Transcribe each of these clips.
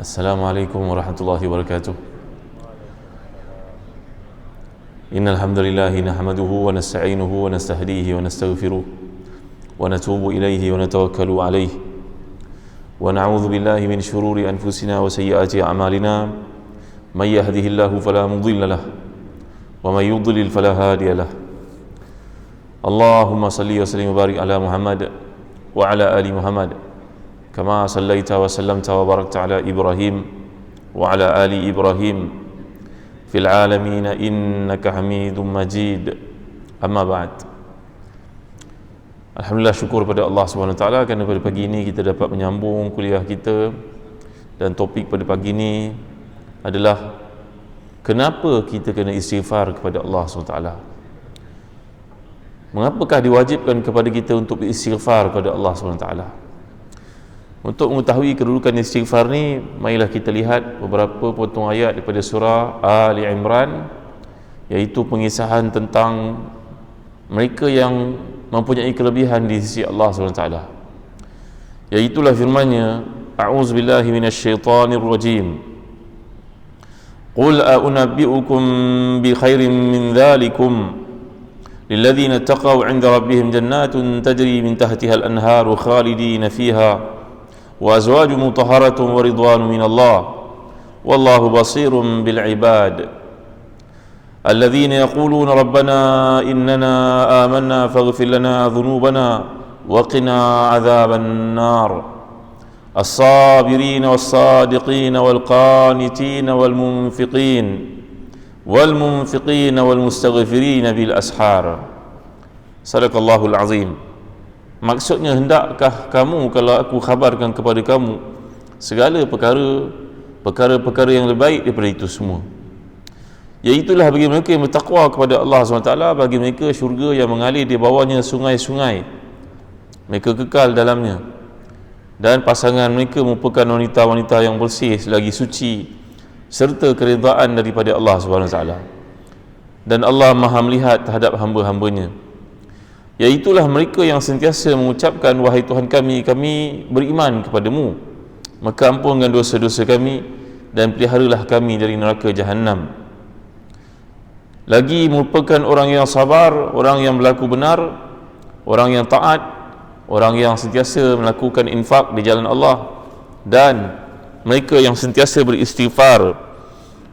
Assalamualaikum warahmatullahi wabarakatuh. Innal hamdalillah nahmaduhu wa nasta'inuhu wa nastahdihi wa nastaghfiruh wa natubu ilayhi wa natawakkalu alayhi wa na'udzu billahi min shururi anfusina wa sayyiati a'malina may yahdihillahu fala mudilla lahu wa may yudlil fala hadiya lahu. Allahumma salli wa sallim wa barik ala Muhammad wa ala ali Muhammad kama sallaita wa sallamta wa barakta ala Ibrahim wa ala ali Ibrahim fil alamin innaka Hamidum Majid. Amma ba'd. Alhamdulillah, syukur pada Allah Subhanahu wa taala kerana pada pagi ini kita dapat menyambung kuliah kita, dan topik pada pagi ini adalah kenapa kita kena istighfar kepada Allah Subhanahu wa taala. Mengapakah diwajibkan kepada kita untuk beristighfar kepada Allah Subhanahu wa taala? Untuk mengetahui kedudukan istighfar ni, marilah kita lihat beberapa potong ayat daripada surah Ali Imran, iaitu pengisahan tentang mereka yang mempunyai kelebihan di sisi Allah SWT. Iaitulah firman-Nya, A'udzubillahi minasyaitanir rajim. Qul a'unabbi'ukum bi khairin min dhalikum lilladzina taqaw 'inda rabbihim jannatun tajri min tahtiha al-anharu khalidina fiha wa azwaju mutahharatun wa ridwanu minallah wallahu basirun bil ibad alladzina yaquluna rabbana innana amanna faghfir lana dhunubana wa qina adzaban nar as-sabirin was-sadiqin wal-qanitin wal-munfiqin wal-mustaghfirin bil ashar. Sadaqallahul azim. Maksudnya, hendakkah kamu kalau aku khabarkan kepada kamu segala perkara-perkara yang lebih baik daripada itu semua? Iaitulah bagi mereka yang bertakwa kepada Allah SWT, bagi mereka syurga yang mengalir di bawahnya sungai-sungai, mereka kekal dalamnya, dan pasangan mereka merupakan wanita-wanita yang bersih selagi suci, serta keridaan daripada Allah SWT. Dan Allah Maha melihat terhadap hamba-hambanya. Iaitulah mereka yang sentiasa mengucapkan, wahai Tuhan kami, kami beriman kepadamu, maka ampunkan dosa-dosa kami dan peliharalah kami dari neraka Jahannam. Lagi merupakan orang yang sabar, orang yang berlaku benar, orang yang taat, orang yang sentiasa melakukan infak di jalan Allah, dan mereka yang sentiasa beristighfar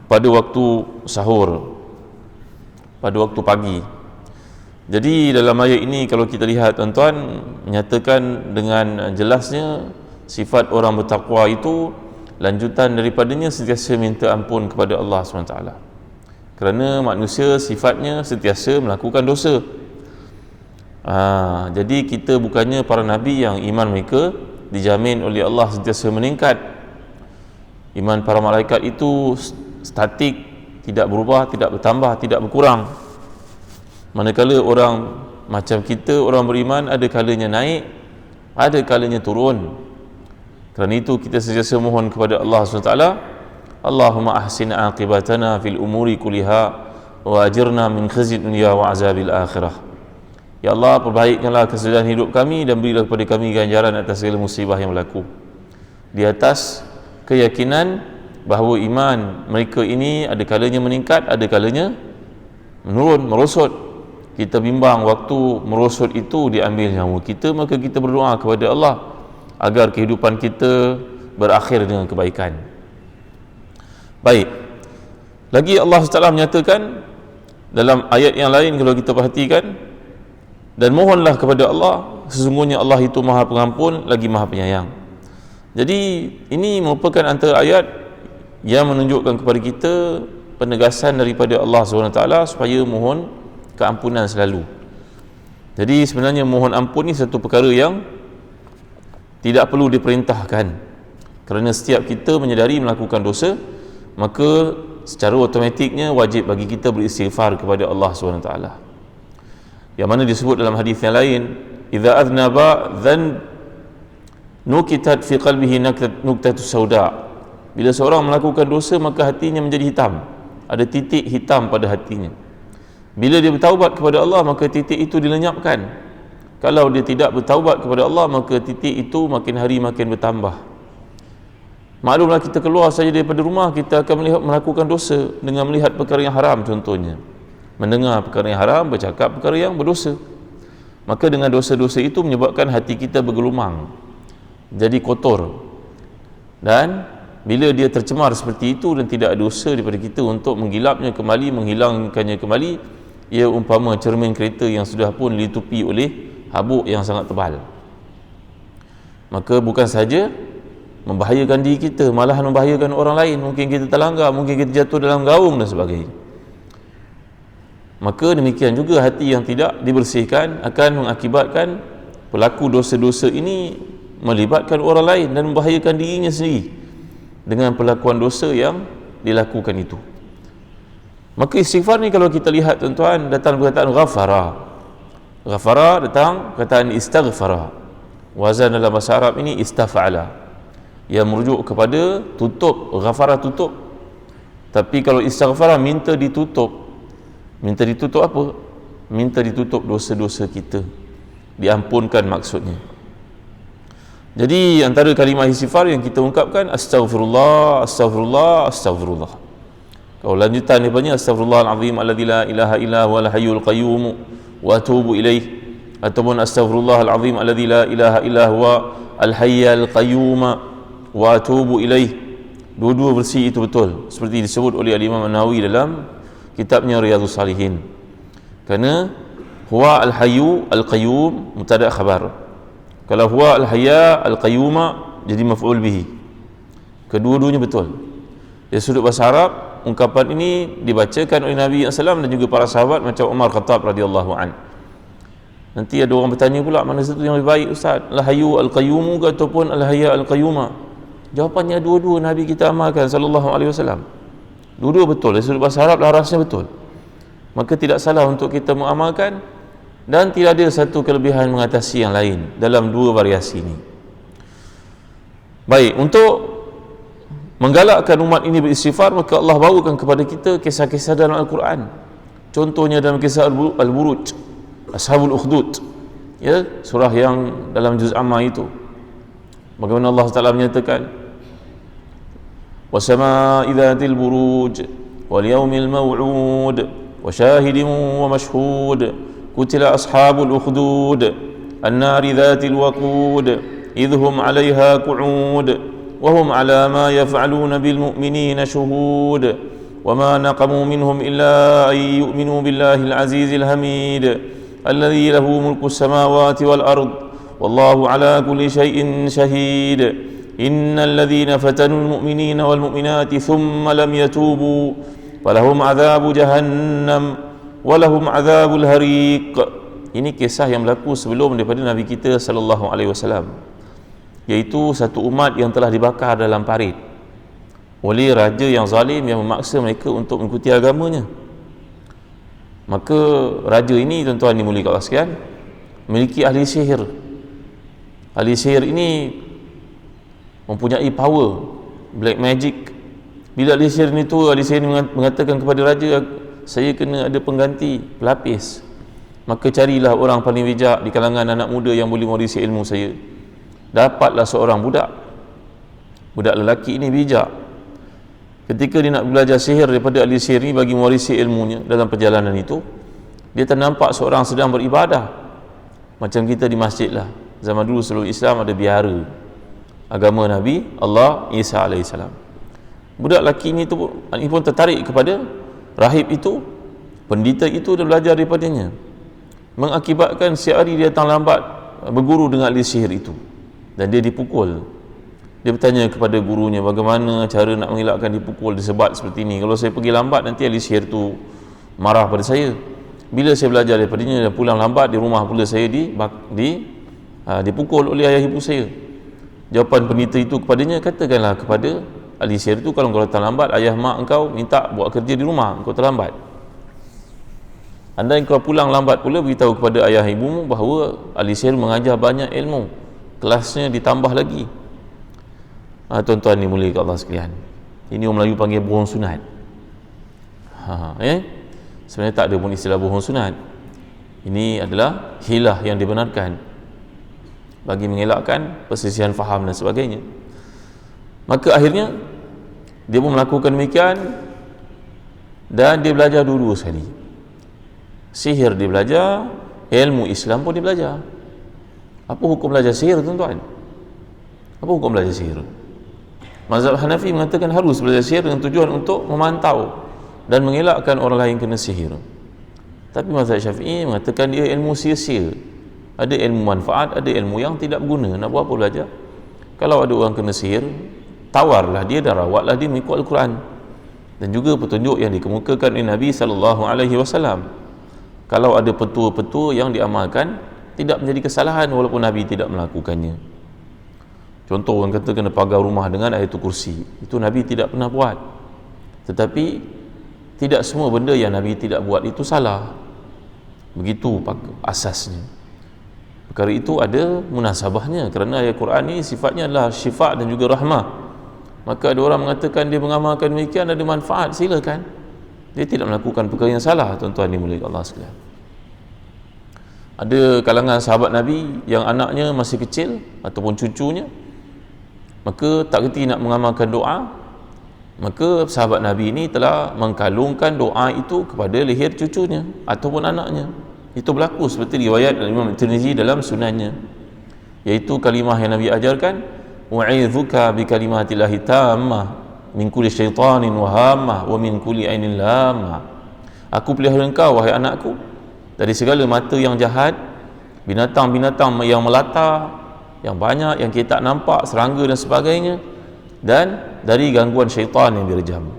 pada waktu sahur, pada waktu pagi. Jadi dalam ayat ini kalau kita lihat, tuan-tuan, menyatakan dengan jelasnya sifat orang bertakwa itu, lanjutan daripadanya sentiasa minta ampun kepada Allah SWT. Kerana manusia sifatnya sentiasa melakukan dosa. Jadi kita bukannya para nabi yang iman mereka dijamin oleh Allah sentiasa meningkat. Iman para malaikat itu statik, tidak berubah, tidak bertambah, tidak berkurang. Manakala orang macam kita, orang beriman, ada kalanya naik, ada kalanya turun. Kerana itu kita sentiasa mohon kepada Allah SWT, Allahumma ahsin aqibatana fil umuri kuliha wa ajirna min khizyid dunya wa azabil akhirah. Ya Allah, perbaikkanlah kesudahan hidup kami dan berilah kepada kami ganjaran atas segala musibah yang berlaku. Di atas keyakinan bahawa iman mereka ini ada kalanya meningkat, ada kalanya menurun, merosot. Kita bimbang waktu merosot itu diambil nyawa kita, maka kita berdoa kepada Allah agar kehidupan kita berakhir dengan kebaikan. Baik. Lagi Allah SWT menyatakan dalam ayat yang lain, kalau kita perhatikan, dan mohonlah kepada Allah, sesungguhnya Allah itu Maha Pengampun lagi Maha Penyayang. Jadi ini merupakan antara ayat yang menunjukkan kepada kita penegasan daripada Allah SWT supaya mohon keampunan selalu. Jadi sebenarnya mohon ampun ni satu perkara yang tidak perlu diperintahkan, kerana setiap kita menyedari melakukan dosa, maka secara automatiknya wajib bagi kita beristighfar kepada Allah SWT. Yang mana disebut dalam hadis yang lain, idza adnaba dhan nukitat fi qalbihi nuktatu sauda. Bila seorang melakukan dosa, maka hatinya menjadi hitam, ada titik hitam pada hatinya. Bila dia bertaubat kepada Allah, maka titik itu dilenyapkan. Kalau dia tidak bertaubat kepada Allah, maka titik itu makin hari makin bertambah. Maklumlah kita keluar saja daripada rumah, kita akan melakukan dosa dengan melihat perkara yang haram contohnya, mendengar perkara yang haram, bercakap perkara yang berdosa. Maka dengan dosa-dosa itu menyebabkan hati kita bergelumang, jadi kotor. Dan bila dia tercemar seperti itu dan tidak ada dosa daripada kita untuk menggilapnya kembali, menghilangkannya kembali, ia umpama cermin kereta yang sudah pun ditutupi oleh habuk yang sangat tebal. Maka bukan saja membahayakan diri kita, malahan membahayakan orang lain. Mungkin kita terlanggar, mungkin kita jatuh dalam gaung dan sebagainya. Maka demikian juga hati yang tidak dibersihkan akan mengakibatkan pelaku dosa-dosa ini melibatkan orang lain dan membahayakan dirinya sendiri dengan perlakuan dosa yang dilakukan itu. Maka istighfar ni kalau kita lihat tuan-tuan, datang perkataan ghafara. Ghafara datang perkataan istaghfara. Wazan dalam bahasa Arab ini istafa'ala, yang merujuk kepada tutup. Ghafara tutup, tapi kalau istighfara minta ditutup. Minta ditutup apa? Minta ditutup dosa-dosa kita, diampunkan maksudnya. Jadi antara kalimah istighfar yang kita ungkapkan astaghfirullah, astaghfirullah, astaghfirullah. Kalau lanjutan daripadanya astaghfirullahalazim alladzi la ilaha illa huwal hayyul qayyum wa atubu ilaih, ataupun astaghfirullahalazim alladzi la ilaha illa huwa al hayyul qayyum wa atubu ilaih. Dua-dua versi itu betul, seperti disebut oleh Imam An-Nawawi dalam kitabnya Riyadhus Salihin. Kerana huwa al hayyu al qayyum mubtada khabar. Kalau huwa al hayya al qayyum jadi maf'ul bihi. Kedua-duanya betul. Dari sudut bahasa Arab, ungkapan ini dibacakan oleh Nabi SAW dan juga para sahabat macam Umar Khattab radhiyallahu an. Nanti ada orang bertanya pula, mana satu yang lebih baik Ustaz, al hayyu al qayyum ke ataupun al hayya al qayyum? Jawapannya dua-dua Nabi kita amalkan sallallahu alaihi wasallam. Dua-dua betul. Dari sudut bahasa Arab larasnya betul. Maka tidak salah untuk kita mengamalkan, dan tidak ada satu kelebihan mengatasi yang lain dalam dua variasi ini. Baik, untuk menggalakkan umat ini beristighfar, maka Allah bawakan kepada kita kisah-kisah dalam Al-Quran. Contohnya dalam kisah Al-Buruj, Ashabul Ukhdud, ya, surah yang dalam juz Amma itu. Bagaimana Allah Taala menyatakan, وَسَمَاءِ ذَاتِ الْبُرُوجِ وَالْيَوْمِ الْمَوْعُودِ وَشَاهِدٍ وَمَشْهُودٍ قُتِلَ أَصْحَابُ الْأُخْدُودِ النَّارِ ذَاتِ الْوَقُودِ إِذْ هُمْ عَلَيْهَا قُعُودٌ وَهُمْ عَلَى مَا يَفْعَلُونَ بِالْمُؤْمِنِينَ شُهُودٌ وَمَا نَقَمُوا مِنْهُمْ إِلَّا أَنْ يُؤْمِنُوا بِاللَّهِ الْعَزِيزِ الْحَمِيدِ الَّذِي لَهُ مُلْكُ السَّمَاوَاتِ وَالْأَرْضِ وَاللَّهُ عَلَى كُلِّ شَيْءٍ شَهِيدٌ إِنَّ الَّذِينَ فَتَنُوا الْمُؤْمِنِينَ وَالْمُؤْمِنَاتِ ثُمَّ لَمْ يَتُوبُوا فَلَهُمْ عَذَابُ جَهَنَّمَ وَلَهُمْ عَذَابُ الْحَرِيقِ. Ini kisah yang berlaku sebelum daripada Nabi kita sallallahu alaihi wasallam, iaitu satu umat yang telah dibakar dalam parit oleh raja yang zalim yang memaksa mereka untuk mengikuti agamanya. Maka raja ini, tuan-tuan dimuliakan Allah sekalian, memiliki ahli sihir. Ahli sihir ini mempunyai power, black magic. Bila ahli sihir itu, ahli sihir mengatakan kepada raja, saya kena ada pengganti pelapis, maka carilah orang paling bijak di kalangan anak muda yang boleh mewarisi ilmu saya. Dapatlah seorang budak lelaki ini bijak. Ketika dia nak belajar sihir daripada ahli sihir ini bagi mewarisi ilmunya, dalam perjalanan itu dia ternampak seorang sedang beribadah macam kita di masjid lah. Zaman dulu sebelum Islam ada biara agama Nabi Allah Isa alaihissalam. Budak lelaki ini pun tertarik kepada rahib itu, pendeta itu, dan belajar daripadanya, mengakibatkan setiap hari dia datang lambat berguru dengan ahli sihir itu, dan dia dipukul. Dia bertanya kepada gurunya, bagaimana cara nak mengelakkan dipukul, disebat seperti ini? Kalau saya pergi lambat nanti ahli sihir itu marah pada saya. Bila saya belajar daripadanya dan pulang lambat, di rumah pula saya dipukul oleh ayah ibu saya. Jawapan pendeta itu kepadanya, katakanlah kepada ahli sihir itu, kalau kau datang lambat, ayah mak engkau minta buat kerja di rumah, engkau terlambat. Andai kau pulang lambat pula, beritahu kepada ayah ibumu bahawa ahli sihir mengajar banyak ilmu, kelasnya ditambah lagi. Tuan-tuan dimuliakan Allah sekalian, ini orang Melayu panggil bohong sunat. Sebenarnya tak ada pun istilah bohong sunat. Ini adalah hilah yang dibenarkan bagi mengelakkan perselisihan faham dan sebagainya. Maka akhirnya dia pun melakukan demikian, dan dia belajar dulu sekali. Sihir dia belajar, ilmu Islam pun dia belajar. Apa hukum belajar sihir, tuan-tuan? Apa hukum belajar sihir? Mazhab Hanafi mengatakan harus belajar sihir dengan tujuan untuk memantau dan mengelakkan orang lain kena sihir. Tapi mazhab Syafi'i mengatakan dia ilmu sia-sia. Ada ilmu manfaat, ada ilmu yang tidak berguna. Nak buat apa belajar? Kalau ada orang kena sihir, tawarlah dia dan rawatlah dia mengikut Al-Quran dan juga petunjuk yang dikemukakan oleh Nabi SAW. Kalau ada petua-petua yang diamalkan, tidak menjadi kesalahan walaupun Nabi tidak melakukannya. Contoh, orang kata kena pagar rumah dengan ayatul kursi, itu Nabi tidak pernah buat. Tetapi tidak semua benda yang Nabi tidak buat itu salah. Begitu asasnya. Perkara itu ada munasabahnya, kerana ayat Quran ini sifatnya adalah syifa dan juga rahmah. Maka ada orang mengatakan dia mengamalkan demikian ada manfaat, silakan. Dia tidak melakukan perkara yang salah, tuan-tuan dimuliakan Allah sekalian. Ada kalangan sahabat Nabi yang anaknya masih kecil ataupun cucunya, maka tak kerti nak mengamalkan doa, maka sahabat Nabi ini telah mengkalungkan doa itu kepada leher cucunya ataupun anaknya. Itu berlaku seperti riwayat Imam Tirmizi dalam sunannya, iaitu kalimah yang Nabi ajarkan, wa'idzuka bi kalimatillahi tammah min kulli syaitanin wa hammah wa min kulli ainin lamah. Aku pelihara engkau wahai anakku dari segala mata yang jahat, binatang-binatang yang melata, yang banyak, yang kita tak nampak, serangga dan sebagainya, dan dari gangguan syaitan yang direjam.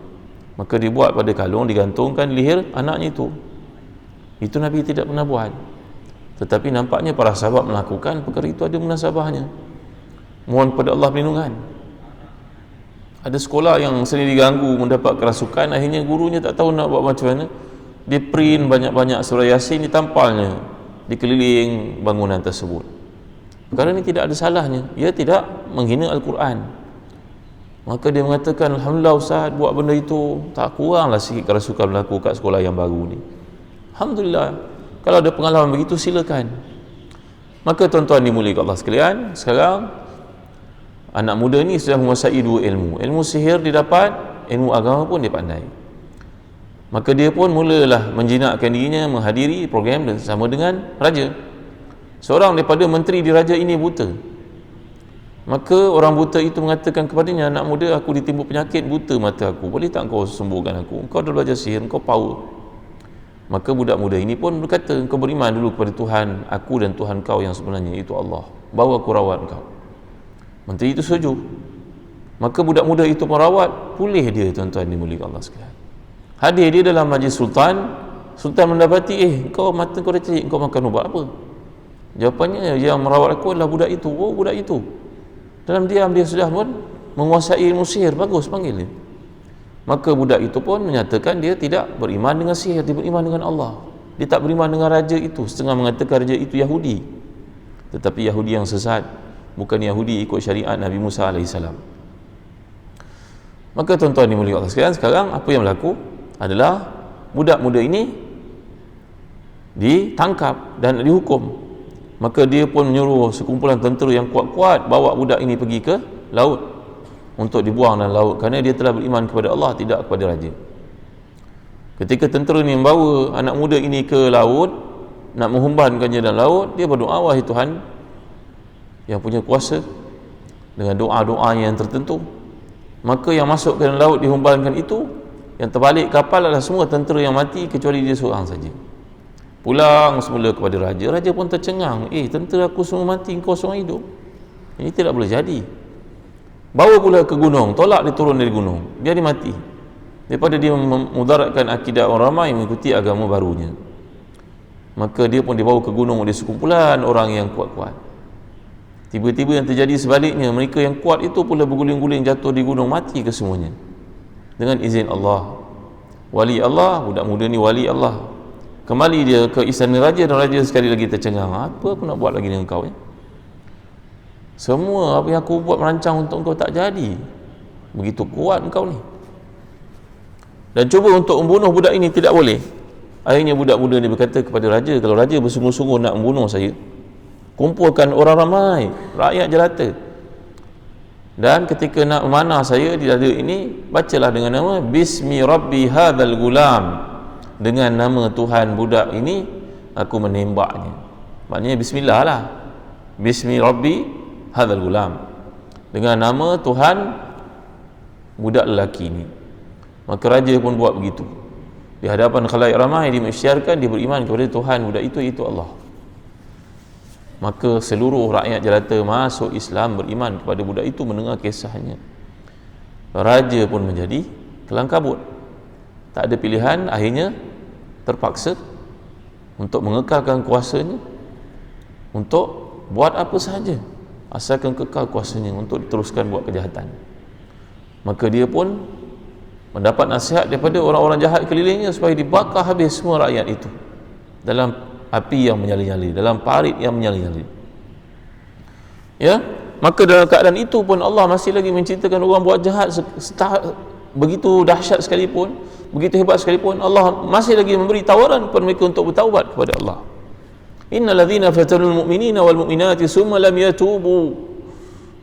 Maka dibuat pada kalung, digantungkan di leher anaknya itu. Itu Nabi tidak pernah buat, tetapi nampaknya para sahabat melakukan perkara itu, ada munasabahnya. Mohon pada Allah perlindungan. Ada sekolah yang sering diganggu, mendapat kerasukan, akhirnya gurunya tak tahu nak buat macam mana, dia print banyak-banyak surah Yasin, ditampalnya di keliling bangunan tersebut. Perkara ini tidak ada salahnya, ia tidak menghina Al-Quran. Maka dia mengatakan, Alhamdulillah Ustaz, buat benda itu tak kuranglah sikit kerasukan berlaku kat sekolah yang baru ni. Alhamdulillah, kalau ada pengalaman begitu silakan. Maka tuan-tuan dimuliakan Allah sekalian, sekarang anak muda ni sudah menguasai dua ilmu. Ilmu sihir dia dapat, ilmu agama pun dia pandai. Maka dia pun mulalah menjinakkan dirinya menghadiri program bersama dengan raja. Seorang daripada menteri di raja ini buta. Maka orang buta itu mengatakan kepadanya, anak muda, aku ditimbul penyakit buta mata aku, boleh tak kau sembuhkan aku? Engkau dah belajar sihir, engkau power. Maka budak muda ini pun berkata, engkau beriman dulu kepada Tuhan aku dan Tuhan kau yang sebenarnya, itu Allah, bawa aku rawat engkau. Menteri itu setuju. Maka budak muda itu merawat, pulih dia, tuan-tuan dimuliakan Allah sekalian. Hadir dia dalam majlis sultan. Sultan mendapati, kau mata kau dah cecik, kau makan ubat apa? Jawapannya, yang merawat aku adalah budak itu. Oh, budak itu. Dalam diam dia sudah pun menguasai ilmu sihir, bagus, panggil dia. Maka budak itu pun menyatakan dia tidak beriman dengan sihir, dia beriman dengan Allah. Dia tak beriman dengan raja itu. Setengah mengatakan raja itu Yahudi, tetapi Yahudi yang sesat, bukan Yahudi ikut syariat Nabi Musa AS. Maka tuan-tuan dimuliakan Allah sekalian, sekarang apa yang berlaku adalah budak muda ini ditangkap dan dihukum. Maka dia pun menyuruh sekumpulan tentera yang kuat-kuat bawa budak ini pergi ke laut untuk dibuang dalam laut, kerana dia telah beriman kepada Allah, tidak kepada raja. Ketika tentera ini membawa anak muda ini ke laut, nak menghumbankannya dalam laut, dia berdoa, wahai Tuhan yang punya kuasa, dengan doa-doa yang tertentu. Maka yang masuk ke dalam laut dihumbankan itu, yang terbalik kapal adalah semua tentera yang mati kecuali dia seorang saja. Pulang semula kepada raja. Raja pun tercengang, tentera aku semua mati, engkau seorang hidup, ini tidak boleh jadi. Bawa pula ke gunung, tolak dia turun dari gunung, biar dia mati, daripada dia memudaratkan akidah orang ramai mengikuti agama barunya. Maka dia pun dibawa ke gunung oleh sekumpulan orang yang kuat-kuat. Tiba-tiba yang terjadi sebaliknya, mereka yang kuat itu pula berguling-guling jatuh di gunung, mati kesemuanya dengan izin Allah. Wali Allah, budak muda ni wali Allah. Kembali dia ke istana raja, dan raja sekali lagi tercengang, apa aku nak buat lagi dengan kau? Semua apa yang aku buat merancang untuk engkau tak jadi, begitu kuat engkau ni. Dan cuba untuk membunuh budak ini, tidak boleh. Akhirnya budak muda ni berkata kepada raja, kalau raja bersungguh-sungguh nak membunuh saya, kumpulkan orang ramai, rakyat jelata, Dan ketika nak memanah saya di dada ini, bacalah dengan nama Bismi Rabbi Hadzal Gulam, dengan nama Tuhan budak ini aku menembaknya. Maknanya bismillah lah, Bismi Rabbi Hadzal Gulam, dengan nama Tuhan budak lelaki ini. Maka raja pun buat begitu. Di hadapan khalayak ramai dia mengisytiharkan dia beriman kepada Tuhan budak itu, iaitu Allah. Maka seluruh rakyat jelata masuk Islam, beriman kepada budak itu, mendengar kisahnya. Raja pun menjadi kelang kabut, tak ada pilihan, akhirnya terpaksa untuk mengekalkan kuasanya, untuk buat apa sahaja asalkan kekal kuasanya, untuk diteruskan buat kejahatan. Maka dia pun mendapat nasihat daripada orang-orang jahat kelilingnya supaya dibakar habis semua rakyat itu dalam api yang menyala-nyala, dalam parit yang menyala-nyala. Ya, maka dalam keadaan itu pun Allah masih lagi menceritakan orang buat jahat begitu dahsyat sekalipun, begitu hebat sekalipun, Allah masih lagi memberi tawaran kepada mereka untuk bertaubat kepada Allah. Innal ladzina fatanul mu'minina wal mu'minati summa lam yatubu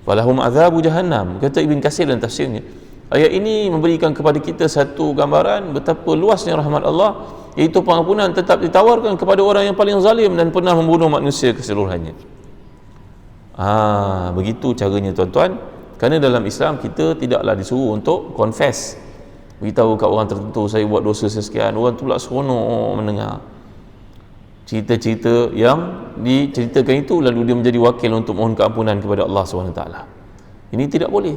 falahum azabu jahannam. Kata Ibn Katsir dalam tafsirnya, ayat ini memberikan kepada kita satu gambaran betapa luasnya rahmat Allah, iaitu pengampunan tetap ditawarkan kepada orang yang paling zalim dan pernah membunuh manusia keseluruhannya. Begitu caranya tuan-tuan. Kerana dalam Islam kita tidaklah disuruh untuk confess, beritahu kat orang tertentu saya buat dosa sekian, orang tu pula seronok mendengar cerita-cerita yang diceritakan itu, lalu dia menjadi wakil untuk mohon keampunan kepada Allah SWT. Ini tidak boleh,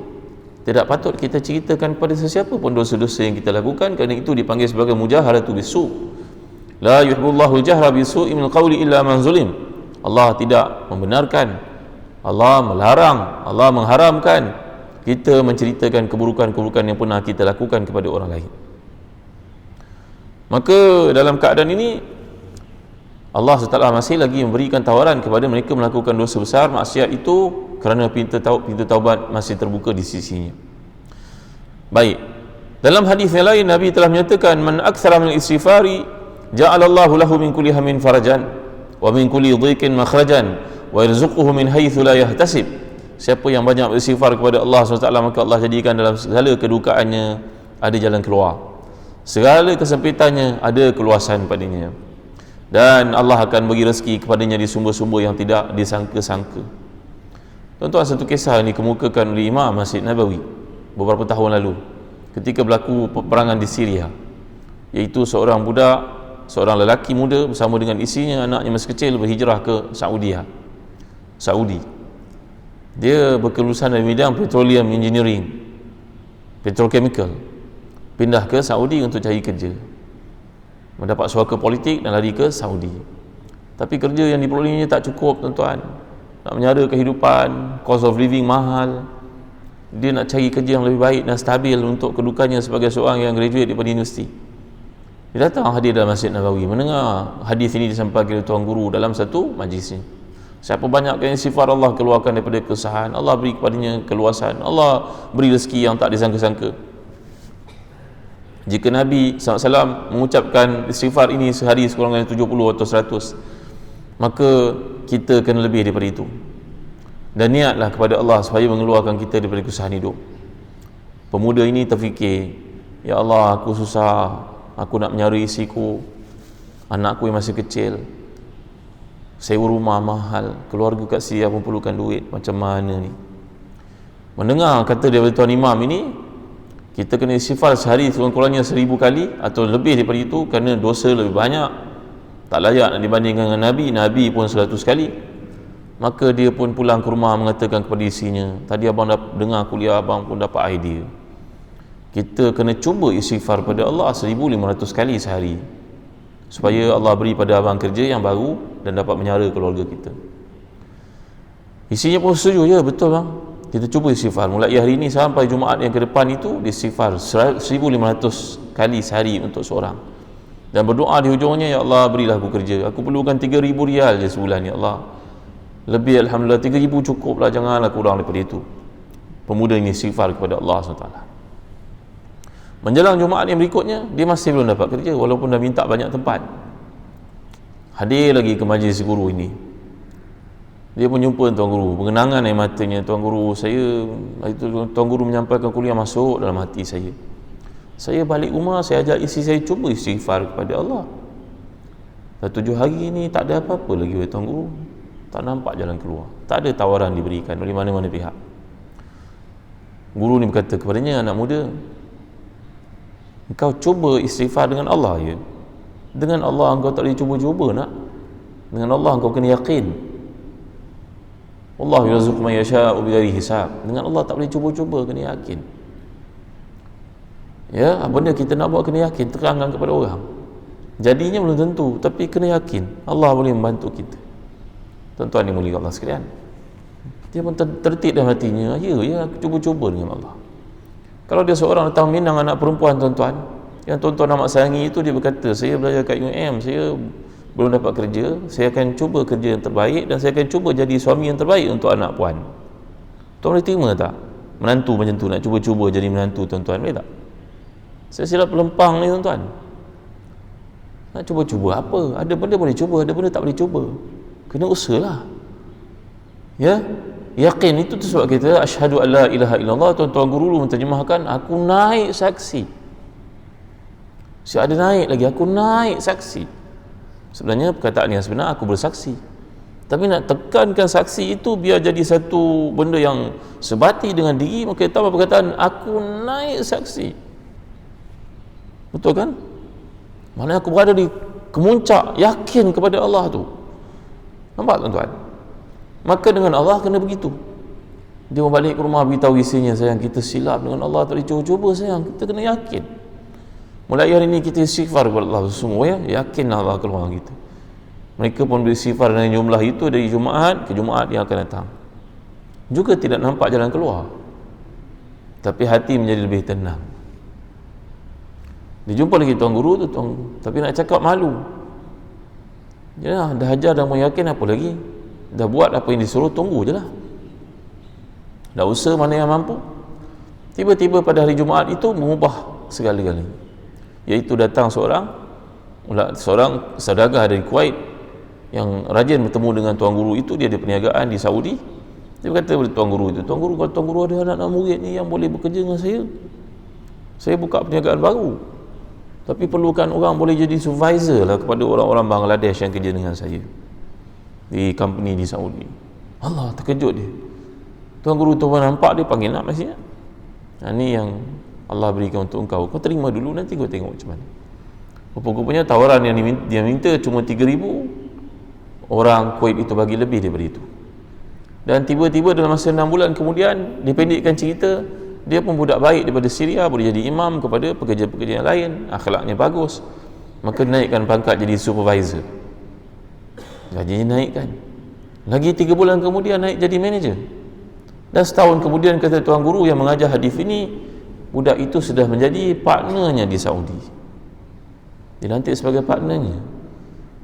tidak patut kita ceritakan kepada sesiapa pun dosa-dosa yang kita lakukan, kerana itu dipanggil sebagai mujaharatu bisu. La yuhibbullahu al-jahra bisu'i minal qawli illa man zulim. Allah tidak membenarkan, Allah melarang, Allah mengharamkan kita menceritakan keburukan-keburukan yang pernah kita lakukan kepada orang lain. Maka dalam keadaan ini Allah SWT masih lagi memberikan tawaran kepada mereka melakukan dosa besar, maksiat itu, kerana pintu taubat masih terbuka di sisinya. Baik, dalam hadis yang lain Nabi telah menyatakan, man aktsara min istighfari ja'alallahu lahu min kulli hammin farajan wa min kulli dhiqin makhrajan wa yarzuquhu min haitsu la yahtasib. Siapa yang banyak beristighfar kepada Allah SWT, maka Allah jadikan dalam segala kedukaannya ada jalan keluar, segala kesempitannya ada keluasan padanya, dan Allah akan bagi rezeki kepadanya di sumber-sumber yang tidak disangka-sangka. Tuan-tuan, satu kisah ini kemukakan oleh Imam Masjid Nabawi beberapa tahun lalu ketika berlaku peperangan di Syria, iaitu seorang budak, seorang lelaki muda bersama dengan isinya, anaknya masih kecil, berhijrah ke Saudi. Dia berkelulusan dalam bidang petroleum engineering, petrochemical, pindah ke Saudi untuk cari kerja, mendapat suaka politik dan lari ke Saudi. Tapi kerja yang diperolehnya tak cukup, tuan-tuan. Nak menyara kehidupan, cost of living mahal, dia nak cari kerja yang lebih baik dan stabil untuk kedudukannya sebagai seorang yang graduate daripada universiti. Dia datang hadir dalam Masjid Nabawi, mendengar hadis ini disampaikan oleh tuan guru dalam satu majlisnya. Siapa banyakkan istighfar, Allah keluarkan daripada kesusahan, Allah beri kepadanya keluasan, Allah beri rezeki yang tak disangka-sangka. Jika Nabi SAW mengucapkan istighfar ini sehari sekurang-kurangnya 70 atau 100, maka kita kena lebih daripada itu. Dan niatlah kepada Allah supaya mengeluarkan kita daripada kesusahan hidup. Pemuda ini terfikir, ya Allah, aku susah, aku nak menyara isiku, anakku yang masih kecil, sewa rumah mahal, keluarga kat Syria pun perlukan duit, macam mana ni? Mendengar kata daripada Tuan Imam ini, kita kena istighfar sehari kurang-kurangnya 1000 kali atau lebih daripada itu, kerana dosa lebih banyak, tak layak nak dibandingkan dengan Nabi pun 100 kali. Maka dia pun pulang ke rumah mengatakan kepada isinya, tadi abang dengar kuliah abang pun dapat idea, kita kena cuba istighfar pada Allah 1500 kali sehari, supaya Allah beri pada abang kerja yang baru dan dapat menyara keluarga kita. Isinya pun setuju, ya betul bang, kita cuba istighfar mulai hari ini sampai Jumaat yang ke depan itu, istighfar 1500 kali sehari untuk seorang, dan berdoa di hujungnya, ya Allah berilah aku kerja, aku perlukan 3000 rial je sebulan, ya Allah, lebih alhamdulillah 3000 cukup lah, janganlah kurang daripada itu. Pemuda ini istighfar kepada Allah SWT. Menjelang Jumaat yang berikutnya, dia masih belum dapat kerja walaupun dah minta banyak tempat. Hadir lagi ke majlis guru ini. Dia pun jumpa Tuan Guru, pengenangan air matanya. Tuan Guru, saya itu Tuan Guru menyampaikan kuliah, masuk dalam hati saya. Saya balik rumah, saya ajak isteri saya cuba istighfar kepada Allah. Dah 7 hari ni tak ada apa-apa lagi oleh Tuan Guru. Tak nampak jalan keluar. Tak ada tawaran diberikan oleh mana-mana pihak. Guru ni berkata kepadanya, anak muda, engkau cuba istighfar dengan Allah ya. Dengan Allah engkau tak boleh cuba-cuba nak. Dengan Allah engkau kena yakin. Allah yarzuqu man yasha'u bighairi hisab. Dengan Allah tak boleh cuba-cuba, kena yakin. Ya, benda kita nak buat kena yakin, terangkan kepada orang. Jadinya belum tentu, tapi kena yakin Allah boleh membantu kita. Tuan-tuan yang mulia Allah sekalian, dia pun tertib dalam hatinya, ya aku cuba-cuba dengan Allah. Kalau dia seorang datang minang anak perempuan tuan-tuan, yang tuan-tuan amat sayangi itu, dia berkata, saya belajar kat UM, saya belum dapat kerja, saya akan cuba kerja yang terbaik dan saya akan cuba jadi suami yang terbaik untuk anak puan. Tuan boleh terima tak? Menantu macam tu, nak cuba-cuba jadi menantu tuan-tuan, boleh tak? Saya silap pelempang ni tuan-tuan. Nak cuba-cuba apa? Ada benda boleh cuba, ada benda tak boleh cuba. Kena usahalah. Ya? Yakin itu tu sebab kita asyhadu alla ilaha illallah. Tuan-tuan guru dulu menterjemahkan, aku naik saksi. Saya ada naik lagi, aku naik saksi. Sebenarnya perkataan yang sebenar, aku bersaksi. Tapi nak tekankan saksi itu biar jadi satu benda yang sebati dengan diri, maka tambah perkataan aku naik saksi. Betul kan? Maknanya aku berada di kemuncak yakin kepada Allah tu. Nampak tuan-tuan? Maka dengan Allah kena begitu. Dia balik ke rumah beritahu isinya, sayang kita silap dengan Allah, tak boleh cuba-cuba sayang, kita kena yakin. Mulai hari ini kita istighfar kepada Allah semua ya, yakin Allah keluar kita. Mereka pun beristighfar dengan jumlah itu dari Jumaat ke Jumaat yang akan datang. Juga tidak nampak jalan keluar, tapi hati menjadi lebih tenang. Dia jumpa lagi tuan guru tu, tapi nak cakap malu. Ya, dah ajar dah mau yakin apa lagi? Dah buat apa yang disuruh, tunggu je lah. Dah usaha mana yang mampu. Tiba-tiba pada hari Jumaat itu mengubah segala-galanya. Iaitu datang seorang saudagar dari Kuwait yang rajin bertemu dengan tuan guru itu. Dia ada perniagaan di Saudi. Dia berkata kepada tuan guru itu, tuan guru, kalau tuan guru ada anak murid ni yang boleh bekerja dengan saya buka perniagaan baru, tapi perlukan orang boleh jadi supervisor lah kepada orang-orang Bangladesh yang kerja dengan saya di company di Saudi. Allah, terkejut dia. Tuan guru tu nampak, dia panggil nak masih. Ini yang Allah berikan untuk engkau, kau terima dulu, nanti kau tengok macam mana. Rupa-rupanya tawaran yang dia minta cuma 3,000. Orang Kuwait itu bagi lebih daripada itu. Dan tiba-tiba dalam masa 6 bulan kemudian, dipendekkan cerita, dia pun budak baik daripada Syria, boleh jadi imam kepada pekerja-pekerja yang lain, akhlaknya bagus, maka naikkan pangkat jadi supervisor, gajinya naikkan lagi. 3 bulan kemudian naik jadi manager. Dan setahun kemudian, kata tuan guru yang mengajar hadis ini, budak itu sudah menjadi partnernya di Saudi, dilantik sebagai partnernya.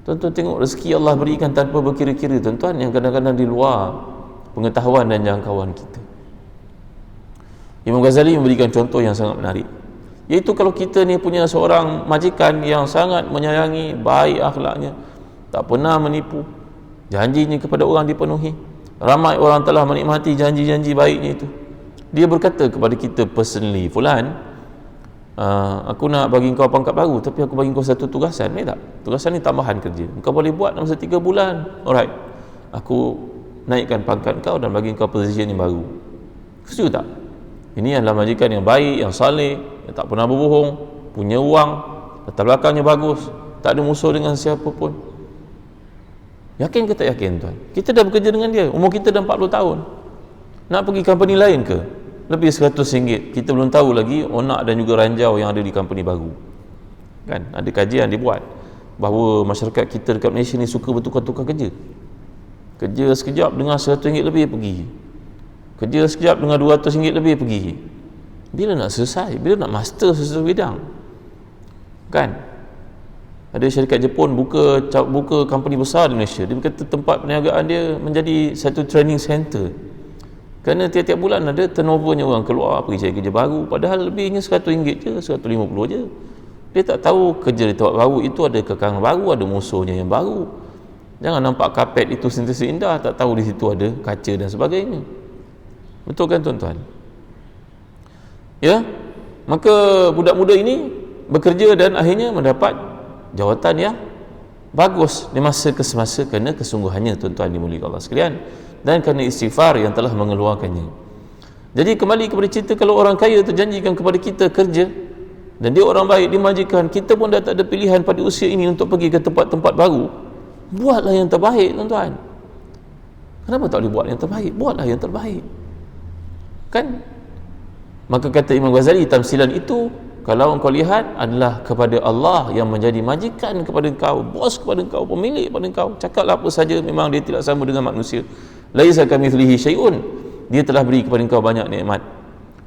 Tuan-tuan tengok rezeki Allah berikan tanpa berkira-kira tuan-tuan, yang kadang-kadang di luar pengetahuan dan jangkauan kita. Imam Ghazali memberikan contoh yang sangat menarik, iaitu kalau kita ni punya seorang majikan yang sangat menyayangi, baik akhlaknya, tak pernah menipu, janjinya kepada orang dipenuhi, ramai orang telah menikmati janji-janji baiknya itu. Dia berkata kepada kita personally, fulan, aku nak bagi kau pangkat baru, tapi aku bagi kau satu tugasan, boleh tak? Tugasan ni tambahan kerja, kau boleh buat dalam masa 3 bulan. Alright, aku naikkan pangkat kau dan bagi kau position yang baru. Setuju tak? Ini adalah majikan yang baik, yang saleh, yang tak pernah berbohong, punya wang, latar belakangnya bagus, tak ada musuh dengan siapa pun. Yakin ke tak yakin tuan? Kita dah bekerja dengan dia, umur kita dah 40 tahun. Nak pergi company lain ke? Lebih RM100, kita belum tahu lagi onak dan juga ranjau yang ada di company baru. Kan? Ada kajian dibuat bahawa masyarakat kita dekat Malaysia ni suka bertukar-tukar kerja. Kerja sekejap dengan RM100 lebih pergi. Kerja sekejap dengan RM200 lebih pergi. Bila nak selesai? Bila nak master sesuatu bidang? Kan? Ada syarikat Jepun buka company besar di Malaysia. Dia berkata tempat perniagaan dia menjadi satu training center. Kerana tiap-tiap bulan ada turnovernya, orang keluar pergi cari kerja baru, padahal lebihnya RM100 je, RM150 je. Dia tak tahu kerja di tempat baru itu ada kekangan baru, ada musuhnya yang baru. Jangan nampak kapet itu sentiasa indah, tak tahu di situ ada kaca dan sebagainya. Betul kan tuan-tuan? Ya, maka budak muda ini bekerja dan akhirnya mendapat jawatan yang bagus di masa ke semasa kerana kesungguhannya, tuan-tuan dimuliakan Allah sekalian, dan kerana istighfar yang telah mengeluarkannya. Jadi kembali kepada cerita, kalau orang kaya terjanjikan kepada kita kerja dan dia orang baik, dimajikan, kita pun dah tak ada pilihan pada usia ini untuk pergi ke tempat-tempat baru, buatlah yang terbaik, tuan-tuan. Kenapa tak boleh buat yang terbaik? Buatlah yang terbaik, kan? Maka kata Imam Ghazali, tamsilan itu kalau engkau lihat adalah kepada Allah yang menjadi majikan kepada engkau, bos kepada engkau, pemilik kepada engkau. Cakaplah apa saja, memang dia tidak sama dengan manusia. Laisa kamitslihi syai'un. Dia telah beri kepada engkau banyak nikmat,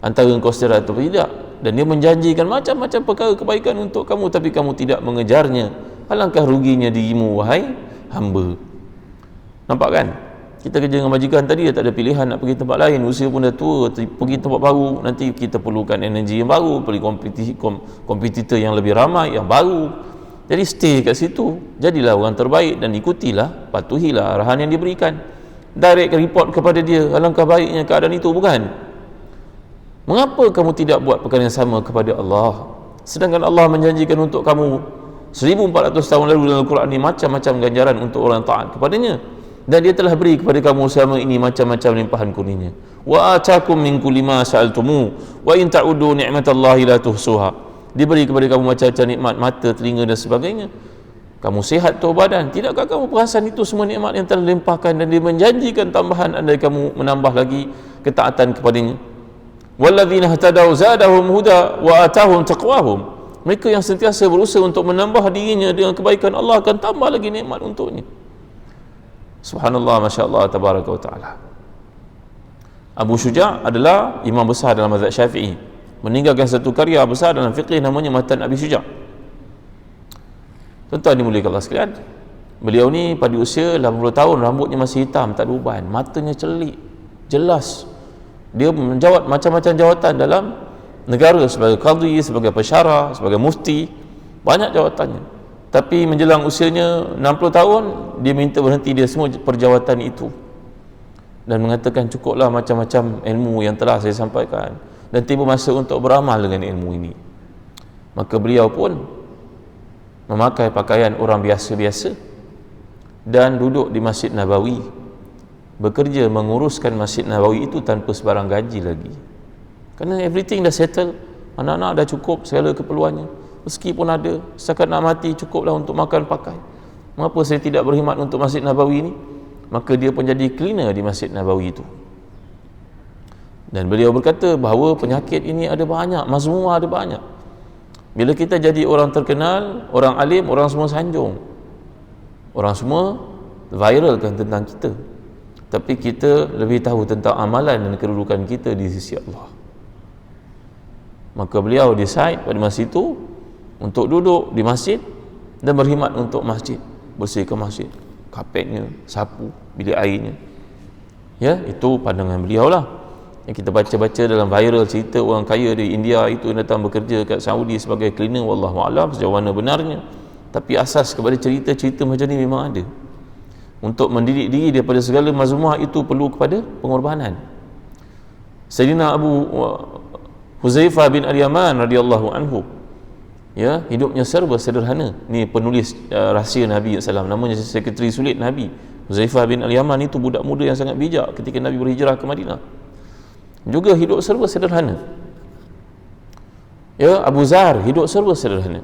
antara engkau sedar atau tidak, dan dia menjanjikan macam-macam perkara kebaikan untuk kamu, tapi kamu tidak mengejarnya. Alangkah ruginya dirimu, wahai hamba. Nampak kan? Kita kerja dengan majikan tadi, dia tak ada pilihan nak pergi tempat lain, usia pun dah tua, pergi tempat baru, nanti kita perlukan energi yang baru, perlu kompetitor yang lebih ramai, yang baru. Jadi stay kat situ, jadilah orang terbaik dan ikutilah, patuhilah arahan yang diberikan. Direct report kepada dia, alangkah baiknya keadaan itu, bukan? Mengapa kamu tidak buat perkara yang sama kepada Allah, sedangkan Allah menjanjikan untuk kamu 1400 tahun lalu dalam Al-Quran ini macam-macam ganjaran untuk orang taat kepadanya, dan dia telah beri kepada kamu selama ini macam-macam limpahan kurnianya. Wa atakum min kulli ma sa'altumu wa in ta'udu ni'matallahi la tuhsuha. Diberi kepada kamu macam-macam nikmat, mata, telinga dan sebagainya. Kamu sihat tubuh badan, tidakkah kamu perasan itu semua nikmat yang telah dilimpahkan, dan dia menjanjikan tambahan andai kamu menambah lagi ketaatan kepadanya. Walladzina ihtadaw zadahum huda wa atahum taqwahum. Mereka yang sentiasa berusaha untuk menambah dirinya dengan kebaikan, Allah akan tambah lagi nikmat untuknya. Subhanallah, Masya Allah, Tabaraka wa Ta'ala. Abu Syuja' adalah imam besar dalam mazhab Syafi'i, meninggalkan satu karya besar dalam fiqh namanya Matan Abi Syuja'. Tuan-tuan dimuliakan Allah sekalian, beliau ni pada usia 80 tahun, rambutnya masih hitam, tak ada uban, matanya celik, jelas. Dia menjawat macam-macam jawatan dalam negara, sebagai qadhi, sebagai pensyarah, sebagai mufti, banyak jawatannya. Tapi menjelang usianya 60 tahun, dia minta berhenti dia semua perjawatan itu dan mengatakan, cukuplah macam-macam ilmu yang telah saya sampaikan, dan tiba masa untuk beramal dengan ilmu ini. Maka beliau pun memakai pakaian orang biasa-biasa dan duduk di Masjid Nabawi, bekerja menguruskan Masjid Nabawi itu tanpa sebarang gaji lagi, kerana everything dah settle, anak-anak dah cukup segala keperluannya, rezeki pun ada, setakat nak mati cukuplah untuk makan pakai. Mengapa saya tidak berkhidmat untuk Masjid Nabawi ini? Maka dia pun jadi cleaner di Masjid Nabawi itu. Dan beliau berkata bahawa penyakit ini ada banyak, mazmumah ada banyak. Bila kita jadi orang terkenal, orang alim, orang semua sanjung, orang semua viralkan tentang kita, tapi kita lebih tahu tentang amalan dan kedudukan kita di sisi Allah. Maka beliau decide pada masa itu untuk duduk di masjid dan berkhidmat untuk masjid, bersihkan masjid, kapetnya, sapu bilik airnya. Ya, itu pandangan beliau lah. Yang kita baca-baca dalam viral cerita orang kaya di India itu datang bekerja kat Saudi sebagai cleaner, wallahu a'lam sejauh mana benarnya. Tapi asas kepada cerita-cerita macam ni memang ada. Untuk mendidik diri daripada segala mazmumah itu perlu kepada pengorbanan. Sayyidina Abu Huzaifah bin Al-Yaman radhiyallahu anhu, ya, hidupnya serba sederhana. Ni penulis rahsia Nabi SAW, namanya sekretari sulit Nabi. Huzaifah bin Al-Yaman itu budak muda yang sangat bijak ketika Nabi berhijrah ke Madinah, juga hidup serba sederhana. Ya, Abu Zar hidup serba sederhana.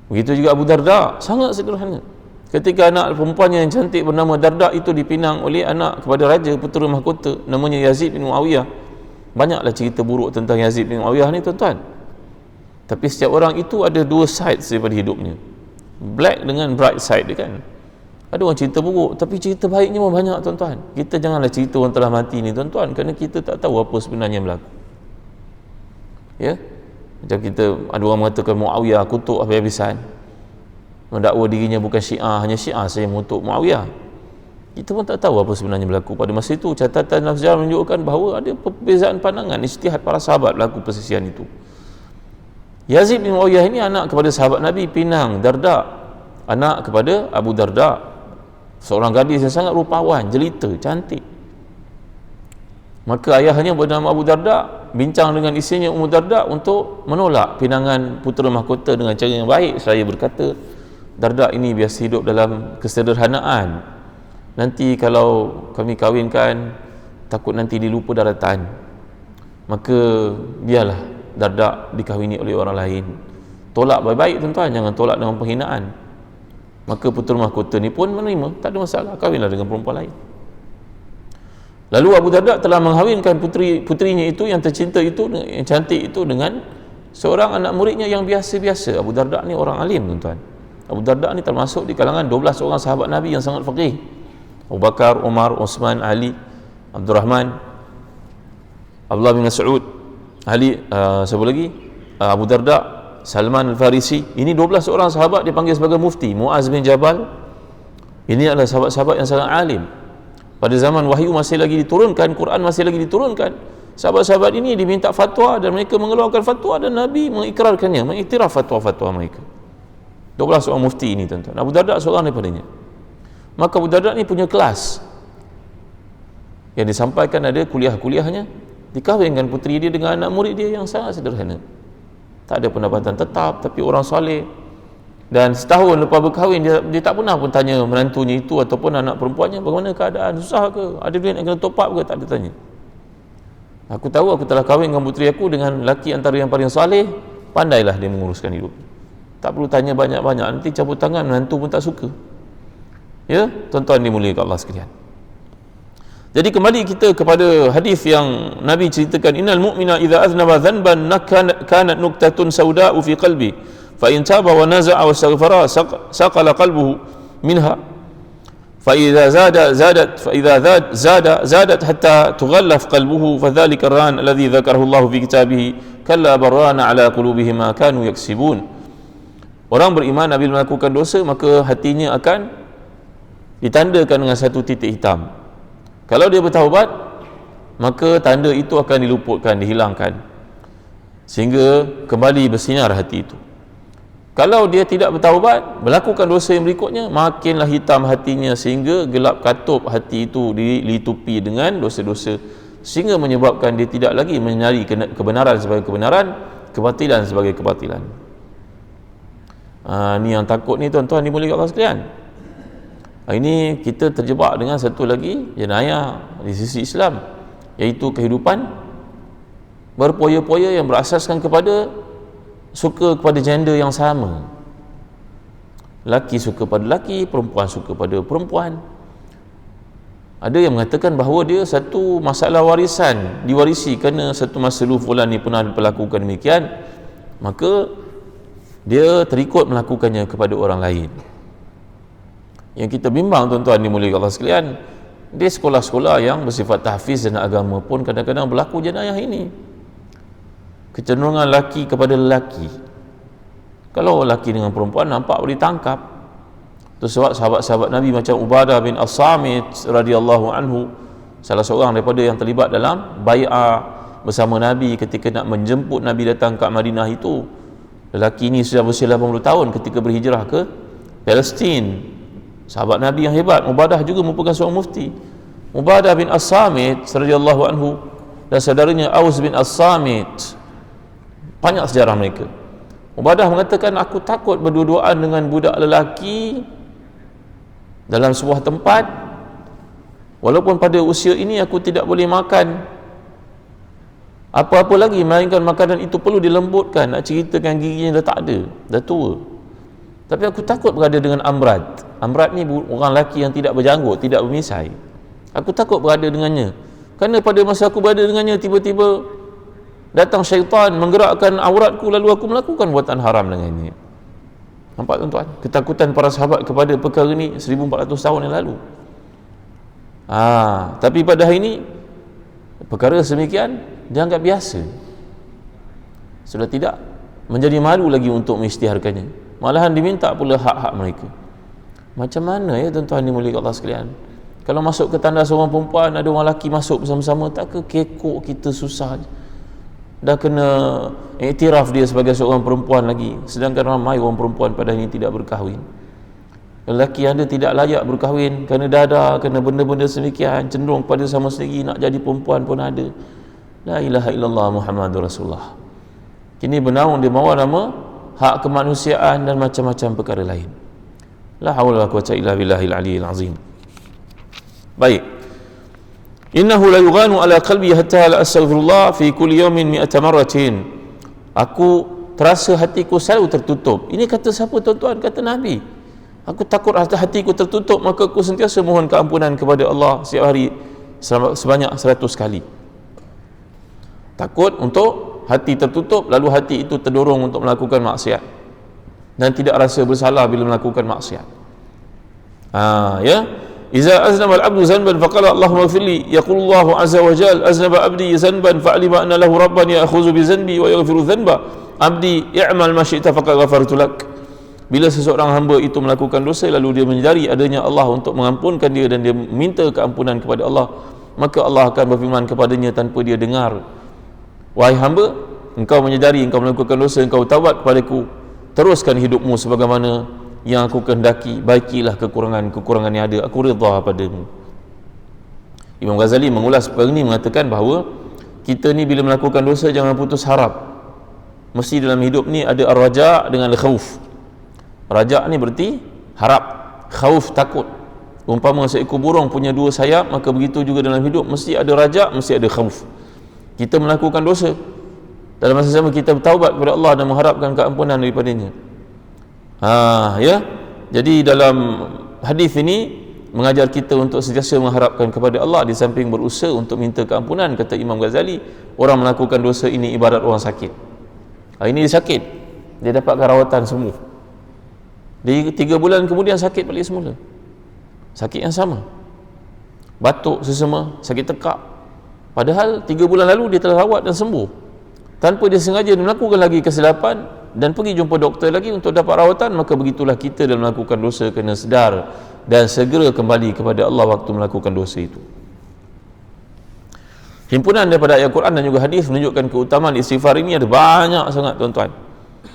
Begitu juga Abu Darda, sangat sederhana. Ketika anak perempuannya yang cantik bernama Darda itu dipinang oleh anak kepada raja putera mahkota namanya Yazid bin Muawiyah. Banyaklah cerita buruk tentang Yazid bin Muawiyah ni, tuan-tuan. Tapi setiap orang itu ada dua side daripada hidupnya, black dengan bright side dia, kan. Ada orang cerita buruk, tapi cerita baiknya pun banyak, tuan-tuan. Kita janganlah cerita orang telah mati ni, tuan-tuan, kerana kita tak tahu apa sebenarnya yang berlaku. Ya, macam kita, ada orang mengatakan Muawiyah kutuk habis-habisan, mendakwa dirinya bukan Syiah, hanya Syiah saya mengutuk Muawiyah. Kita pun tak tahu apa sebenarnya berlaku. Pada masa itu catatan dalam sejarah menunjukkan bahawa ada perbezaan pandangan, ijtihad para sahabat berlaku persisian itu. Yazid bin Muawiyah ini anak kepada sahabat Nabi, pinang Darda, anak kepada Abu Darda, seorang gadis yang sangat rupawan, jelita, cantik. Maka ayahnya bernama Abu Darda bincang dengan isterinya Ummu Darda untuk menolak pinangan putera mahkota dengan cara yang baik. Saya berkata, Darda ini biasa hidup dalam kesederhanaan. Nanti kalau kami kahwinkan, takut nanti dilupa daratan. Maka biarlah Darda dikahwini oleh orang lain. Tolak baik-baik tuan-tuan, jangan tolak dengan penghinaan. Maka putera mahkota ni pun menerima, tak ada masalah, kahwinlah dengan perempuan lain. Lalu Abu Darda telah menghawinkan putrinya itu yang tercinta itu, yang cantik itu, dengan seorang anak muridnya yang biasa-biasa. Abu Darda ni orang alim tuan-tuan. Abu Darda ni termasuk di kalangan 12 orang sahabat Nabi yang sangat faqih. Abu Bakar, Umar, Uthman, Ali, Abdul Rahman, Abdullah bin Mas'ud, Ali, siapa lagi? Abu Darda, Salman Al-Farisi. Ini 12 orang sahabat dipanggil sebagai mufti. Muaz bin Jabal, ini adalah sahabat-sahabat yang sangat alim. Pada zaman wahyu masih lagi diturunkan, Quran masih lagi diturunkan, sahabat-sahabat ini diminta fatwa dan mereka mengeluarkan fatwa dan Nabi mengikrarkannya, mengiktiraf fatwa-fatwa mereka. 12 orang mufti ini tuan-tuan. Abu Darda seorang daripadanya. Maka Abu Darda ni punya kelas yang disampaikan, ada kuliah-kuliahnya, dikahwinkan puteri dia dengan anak murid dia yang sangat sederhana, tak ada pendapatan tetap tapi orang soleh. Dan setahun lepas berkahwin, dia tak pernah pun tanya menantunya itu ataupun anak perempuannya bagaimana keadaan, susah ke, ada duit nak kena top up ke, tak ada tanya. Aku tahu aku telah kahwin dengan puteri aku dengan lelaki antara yang paling saleh, pandailah dia menguruskan hidup, tak perlu tanya banyak-banyak, nanti cabut tangan menantu pun tak suka. Ya, tuan-tuan dimuliakan Allah sekalian. Jadi kembali kita kepada hadis yang Nabi ceritakan, innal mu'mina idza aznaba dhanban kanat nuqtatun sauda'u fi qalbi fa in taba wa naza'a wa astaghfara saqala qalbuhu minha fa idza zadat hatta tughallaf qalbuhu fa dhalika ar-ran alladhi dzakarahu Allah fi kitabih kalla barrana ala qulubihim ma kanu yaksibun. Orang beriman apabila melakukan dosa maka hatinya akan ditandakan dengan satu titik hitam. Kalau dia bertaubat, maka tanda itu akan diluputkan, dihilangkan, sehingga kembali bersinar hati itu. Kalau dia tidak bertaubat, melakukan dosa yang berikutnya, makinlah hitam hatinya sehingga gelap katup hati itu dilitupi dengan dosa-dosa, sehingga menyebabkan dia tidak lagi menyari kebenaran sebagai kebenaran, kebatilan sebagai kebatilan. Ni yang takut ni tuan-tuan dimuliakan Allah sekalian. Ini kita terjebak dengan satu lagi jenayah di sisi Islam, iaitu kehidupan berpoya-poya yang berasaskan kepada suka kepada gender yang sama. Laki suka pada laki, perempuan suka pada perempuan. Ada yang mengatakan bahawa dia satu masalah warisan, diwarisi kerana satu masa dulu fulan ni pernah melakukan demikian, maka dia terikut melakukannya kepada orang lain. Yang kita bimbang tuan-tuan dimuliakan Allah sekalian, di sekolah-sekolah yang bersifat tahfiz dan agama pun kadang-kadang berlaku jenayah ini, kecenderungan laki kepada lelaki. Kalau lelaki dengan perempuan nampak boleh tangkap. Itu sebab sahabat-sahabat Nabi macam Ubadah bin As-Samit radhiyallahu anhu, salah seorang daripada yang terlibat dalam bai'ah bersama Nabi ketika nak menjemput Nabi datang ke Madinah itu. Lelaki ini sudah berusia 80 tahun ketika berhijrah ke Palestin. Sahabat Nabi yang hebat. Ubadah juga merupakan seorang mufti. Ubadah bin As-Samit radhiyallahu anhu dan saudaranya Aus bin As-Samit, banyak sejarah mereka. Ubadah mengatakan, aku takut berdua-duaan dengan budak lelaki dalam sebuah tempat, walaupun pada usia ini aku tidak boleh makan apa-apa lagi melainkan makanan itu perlu dilembutkan. Nak ceritakan giginya dah tak ada, dah tua. Tapi aku takut berada dengan Amrad. Amrad ni orang lelaki yang tidak berjanggut, tidak bermisai. Aku takut berada dengannya, kerana pada masa aku berada dengannya, tiba-tiba datang syaitan menggerakkan auratku, lalu aku melakukan buatan haram dengannya. Nampak tuan-tuan, ketakutan para sahabat kepada perkara ni 1400 tahun yang lalu. Tapi pada hari ini perkara sedemikian dianggap biasa, sudah tidak menjadi malu lagi untuk mengisytiharkannya, malahan diminta pula hak-hak mereka. Macam mana ya tuan-tuan dimuliakan Allah sekalian? Kalau masuk ke tandas seorang perempuan, ada orang lelaki masuk bersama-sama, tak ke kekok kita susah, dah kena iktiraf dia sebagai seorang perempuan lagi, sedangkan ramai orang perempuan pada ini tidak berkahwin. lelaki anda tidak layak berkahwin kerana dada, kerana benda-benda semikian, cenderung pada sama sendiri, nak jadi perempuan pun ada. La ilaha illallah Muhammadur Rasulullah. Kini bernaung di bawah nama hak kemanusiaan dan macam-macam perkara lain. La haula wala quwwata illa billahil aliyyil azim. Baik. Innahu la yughanu ala qalbi hatta la astaghfirullah fi kulli yawmin 100 marratin. Aku terasa hatiku selalu tertutup. Ini kata siapa tuan-tuan? Kata Nabi. Aku takut hatiku tertutup, maka aku sentiasa mohon keampunan kepada Allah setiap hari sebanyak 100 kali. Takut untuk hati tertutup, lalu hati itu terdorong untuk melakukan maksiat dan tidak rasa bersalah bila melakukan maksiat. Ya, iza aznaba al-'abdu zanban faqala Allahumma ighfirli, yaqulu Allahu 'azza wa jalla aznaba 'abdi zanban fa'alima anna lahu rabban ya'khudhu bi zanbi wa yaghfiru dhanba, 'abdi i'mal ma syi'ta faqad ghafartu lak. Bila seseorang hamba itu melakukan dosa lalu dia menyadari adanya Allah untuk mengampunkan dia dan dia minta keampunan kepada Allah, maka Allah akan berfirman kepadanya tanpa dia dengar, wahai hamba, engkau menyadari engkau melakukan dosa, engkau taubat kepadaku, teruskan hidupmu sebagaimana yang aku kehendaki, baikilah kekurangan yang ada, aku redha padamu. Imam Ghazali mengulas perkara ini, mengatakan bahawa kita ni bila melakukan dosa jangan putus harap. Mesti dalam hidup ni ada ar-raja dengan al-khauf. Raja ni berarti harap, khauf takut. Umpama seekor burung punya dua sayap, maka begitu juga dalam hidup mesti ada raja, mesti ada khauf. Kita melakukan dosa, dalam masa sama kita bertaubat kepada Allah dan mengharapkan keampunan daripadanya. Ya. Jadi dalam hadis ini mengajar kita untuk sentiasa mengharapkan kepada Allah di samping berusaha untuk minta keampunan. Kata Imam Ghazali, orang melakukan dosa ini ibarat orang sakit. Ini dia sakit, dia dapatkan rawatan sembuh. Di 3 bulan kemudian sakit balik semula, sakit yang sama, batuk sesama, sakit tekak. Padahal 3 bulan lalu dia telah rawat dan sembuh. Tanpa dia sengaja dia melakukan lagi kesilapan dan pergi jumpa doktor lagi untuk dapat rawatan. Maka begitulah kita dalam melakukan dosa, kena sedar dan segera kembali kepada Allah waktu melakukan dosa itu. Himpunan daripada ayat Quran dan juga hadis menunjukkan keutamaan istighfar ini ada banyak sangat tuan-tuan,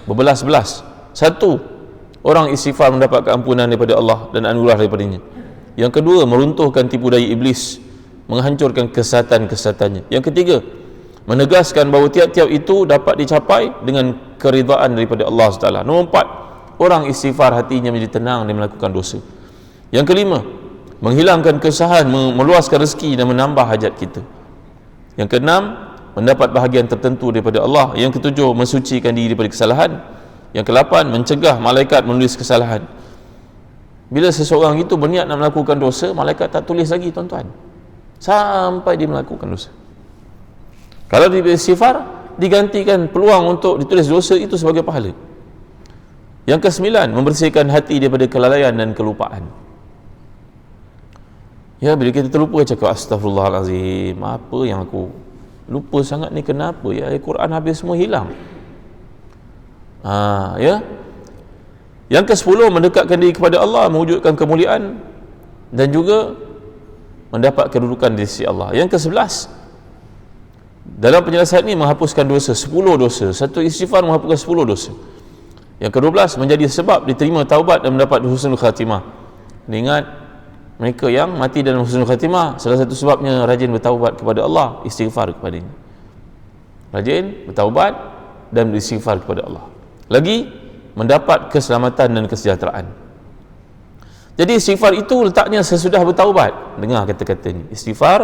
berbelas-belas. Satu, orang istighfar mendapat keampunan daripada Allah dan anugerah daripadanya. Yang kedua, meruntuhkan tipu daya iblis, menghancurkan kesesatan-kesesatannya. Yang ketiga, menegaskan bahawa tiap-tiap itu dapat dicapai dengan keridaan daripada Allah SWT. Nombor 4, orang istighfar hatinya menjadi tenang dan melakukan dosa. Yang kelima, menghilangkan kesusahan, meluaskan rezeki dan menambah hajat kita. Yang keenam, mendapat bahagian tertentu daripada Allah. Yang ketujuh, mensucikan diri daripada kesalahan. Yang ke-8, mencegah malaikat menulis kesalahan. Bila seseorang itu berniat nak melakukan dosa, malaikat tak tulis lagi tuan-tuan sampai dia melakukan dosa. Kalau dia istighfar, digantikan peluang untuk ditulis dosa itu sebagai pahala. Yang ke-9, membersihkan hati daripada kelalaian dan kelupaan. Ya, bila kita terlupa cakap astagfirullahalazim, apa yang aku lupa sangat ni, kenapa ya? Al-Quran habis semua hilang. Ya. Yang ke-10, mendekatkan diri kepada Allah, mewujudkan kemuliaan dan juga mendapat kedudukan di sisi Allah. Yang ke-11, dalam penyelesaian ini menghapuskan dosa, 10 dosa. Satu istighfar menghapuskan 10 dosa. Yang ke-12, menjadi sebab diterima taubat dan mendapat husnul khatimah. Ingat, mereka yang mati dalam husnul khatimah, salah satu sebabnya rajin bertaubat kepada Allah, istighfar kepadanya. Rajin bertaubat dan beristighfar kepada Allah. Lagi, mendapat keselamatan dan kesejahteraan. Jadi istighfar itu letaknya sesudah bertaubat. Dengar kata-kata ini, istighfar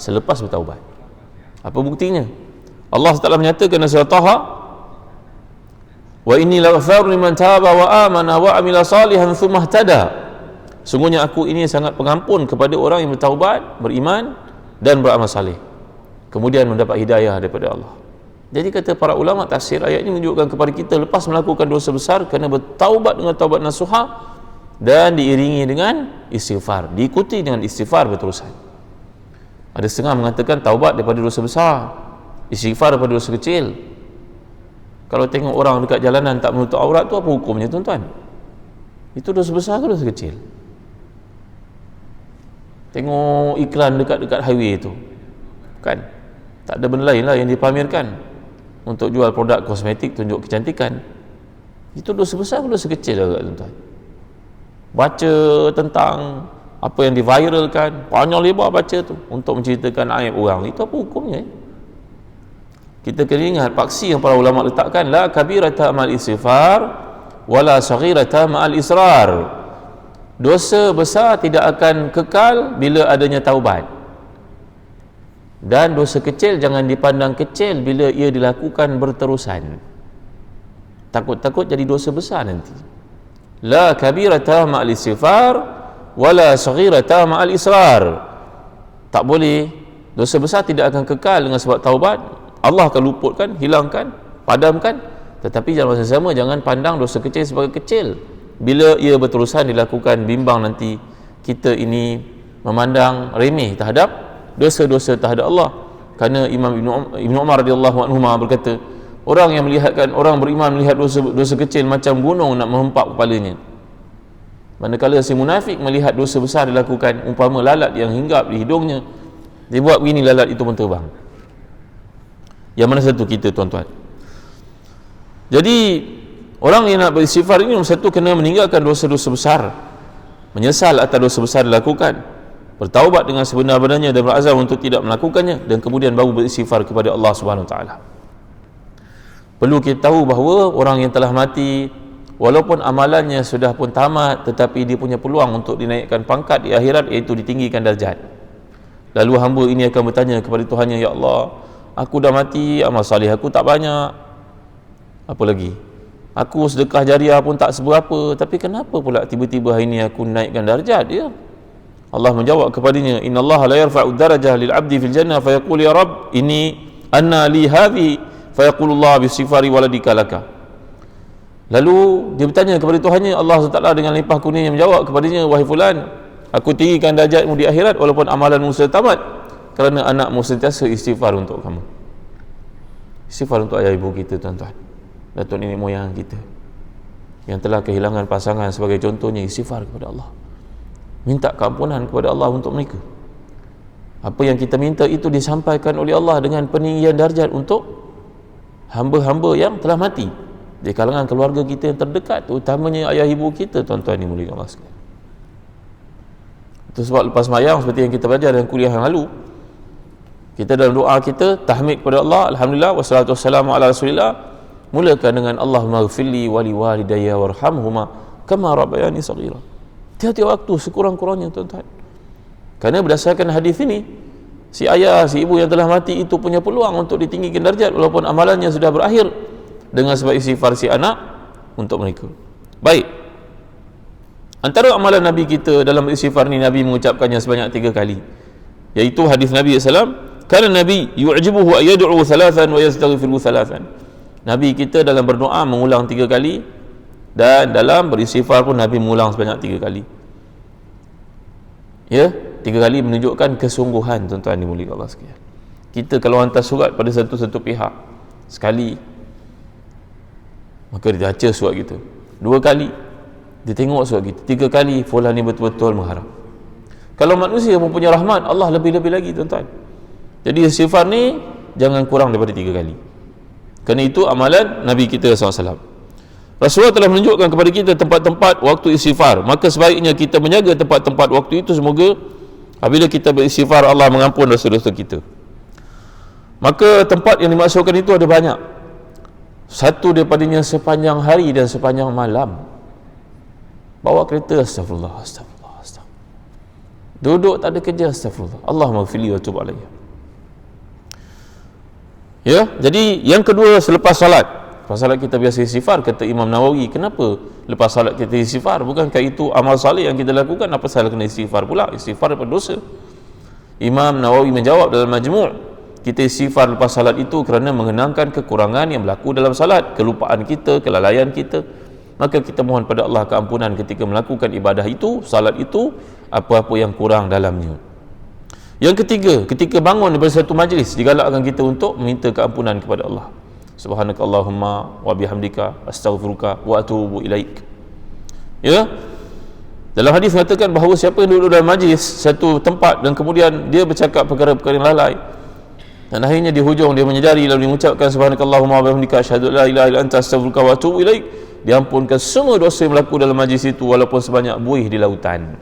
selepas bertaubat. Apa buktinya? Allah Taala menyatakan dalam surah Taha, wa inni laghaffaru liman taba wa amana wa amila salihan tsumma ihtada. Sungguhnya aku ini sangat pengampun kepada orang yang bertaubat, beriman dan beramal saleh, kemudian mendapat hidayah daripada Allah. Jadi kata para ulama tafsir ayat ini menunjukkan kepada kita lepas melakukan dosa besar kena bertaubat dengan taubat nasuha dan diiringi dengan istighfar, diikuti dengan istighfar berterusan. Ada setengah mengatakan taubat daripada dosa besar, istighfar daripada dosa kecil. Kalau tengok orang dekat jalanan tak menutup aurat tu apa hukumnya tuan-tuan? Itu dosa besar ke dosa kecil? Tengok iklan dekat highway tu, kan? Tak ada benda lain lah yang dipamerkan untuk jual produk kosmetik, tunjuk kecantikan. Itu dosa besar ke dosa kecil agak tuan-tuan? baca tentang apa yang diviralkan, panjang lebar baca tu untuk menceritakan aib orang, itu apa hukumnya? Kita kena ingat paksi yang para ulama letakkan, la kabirata ma'al istighfar wala saghirata ma'al israr. Dosa besar tidak akan kekal bila adanya taubat, dan dosa kecil jangan dipandang kecil bila ia dilakukan berterusan. Takut-takut jadi dosa besar nanti. La kabirata ma'al istighfar wala saghirata ma'al israr. Tak boleh, dosa besar tidak akan kekal dengan sebab taubat. Allah akan luputkan, hilangkan, padamkan. Tetapi dalam masa sama jangan pandang dosa kecil sebagai kecil bila ia berterusan dilakukan. Bimbang nanti kita ini memandang remeh terhadap dosa-dosa terhadap Allah. Kerana Imam Ibn Umar radhiyallahu anhu berkata, orang yang melihatkan, orang beriman melihat dosa kecil macam gunung nak menghempap kepalanya, manakala si munafik melihat dosa besar dilakukan umpama lalat yang hinggap di hidungnya, dia buat begini, lalat itu pun terbang. Yang mana satu kita, tuan-tuan? Jadi orang yang nak beristighfar ini, nombor satu, kena meninggalkan dosa-dosa besar, menyesal atas dosa besar dilakukan, bertaubat dengan sebenar-benarnya dan berazam untuk tidak melakukannya, dan kemudian baru beristighfar kepada Allah Subhanahu Wa Taala. Perlu kita tahu bahawa orang yang telah mati, walaupun amalannya sudah pun tamat, tetapi dia punya peluang untuk dinaikkan pangkat di akhirat, iaitu ditinggikan darjat. Lalu hamba ini akan bertanya kepada Tuhannya, ya Allah, aku dah mati, amal salih aku tak banyak, apa lagi, aku sedekah jariah pun tak seberapa, tapi kenapa pula tiba-tiba hari ini aku naikkan darjat dia? Allah menjawab kepadanya, innallaha la yarfa'u darajah lil 'abdi fil jannah fayaqul ya rab inni anna li hadhi fayaqulullah bistighfari waladika laka. Lalu dia bertanya kepada Tuhannya, Allah SWT dengan limpah kurnia menjawab kepadanya, wahai fulan, aku tinggikan darjatmu di akhirat walaupun amalanmu sudah tamat, kerana anakmu sentiasa istighfar untuk kamu. Istighfar untuk ayah ibu kita, tuan-tuan, datuk nenek moyang kita yang telah kehilangan pasangan, sebagai contohnya, istighfar kepada Allah, minta keampunan kepada Allah untuk mereka. Apa yang kita minta itu disampaikan oleh Allah dengan peninggian darjat untuk hamba-hamba yang telah mati di kalangan keluarga kita yang terdekat, terutamanya ayah ibu kita, tuan-tuan yang mulia Allah sekalian. Itu sebab lepas sembahyang, seperti yang kita belajar dalam kuliah yang lalu, kita dalam doa kita tahmid kepada Allah, alhamdulillah wassalatu wassalamu ala rasulillah, mulakan dengan Allahumma ghfirli wa li walidayya warhamhuma kama rabbayani shaghira. Tiap-tiap waktu sekurang-kurangnya, tuan-tuan. Kerana berdasarkan hadis ini, si ayah, si ibu yang telah mati itu punya peluang untuk ditinggikan darjat walaupun amalannya sudah berakhir, dengan sebab istighfar si anak untuk mereka. Baik, antara amalan Nabi kita dalam istighfar ni, Nabi mengucapkannya sebanyak 3 kali, iaitu hadis Nabi SAW, kerana Nabi yu'jibuhu ayad'u thalathan wa yastaghfiru thalathan. Nabi kita dalam berdoa mengulang 3 kali, dan dalam beristighfar pun Nabi mengulang sebanyak 3 kali. Ya, 3 kali menunjukkan kesungguhan, tuan-tuan dimuliakan Allah sekalian. Kita kalau hantar surat pada satu-satu pihak sekali, maka dia baca surat kita. 2 kali dia tengok surat kita. 3 kali fulan ni betul-betul mengharap. Kalau manusia mempunyai rahmat, Allah lebih-lebih lagi, tuan-tuan. Jadi istighfar ni jangan kurang daripada 3 kali. Kerana itu amalan Nabi kita SAW. Rasulullah telah menunjukkan kepada kita tempat-tempat waktu istighfar, maka sebaiknya kita menjaga tempat-tempat waktu itu. Semoga apabila kita beristighfar, Allah mengampun dosa-dosa kita. Maka tempat yang dimaksudkan itu ada banyak. Satu daripadanya sepanjang hari dan sepanjang malam. Bawa kereta, astagfirullah, astagfirullah, astagfirullah. Duduk tak ada kerja, astagfirullah, Allahumma ghfirli wa tub alayya. Ya, jadi yang kedua, selepas salat. Lepas salat kita biasa istighfar, kata Imam Nawawi. Kenapa lepas salat kita istighfar? Bukankah itu amal salih yang kita lakukan? Apa salah kena istighfar pula? Istighfar daripada dosa. Imam Nawawi menjawab dalam Majmu', kita istighfar lepas salat itu kerana mengenangkan kekurangan yang berlaku dalam salat, kelupaan kita, kelalaian kita. Maka kita mohon pada Allah keampunan ketika melakukan ibadah itu, salat itu, apa-apa yang kurang dalamnya. Yang ketiga, ketika bangun daripada satu majlis, digalakkan kita untuk meminta keampunan kepada Allah. Subhanakallahumma wa bihamdika astaghfiruka wa atubu ilaik. Ya, dalam hadis mengatakan bahawa siapa yang duduk dalam majlis satu tempat dan kemudian dia bercakap perkara-perkara yang lalai, dan akhirnya di hujung dia menyedari lalu mengucapkan subhanakallahumma wa bihamdika asyhadu an la ilaha illa anta astaghfiruka wa atubu ilaik, diampunkan semua dosa yang berlaku dalam majlis itu walaupun sebanyak buih di lautan.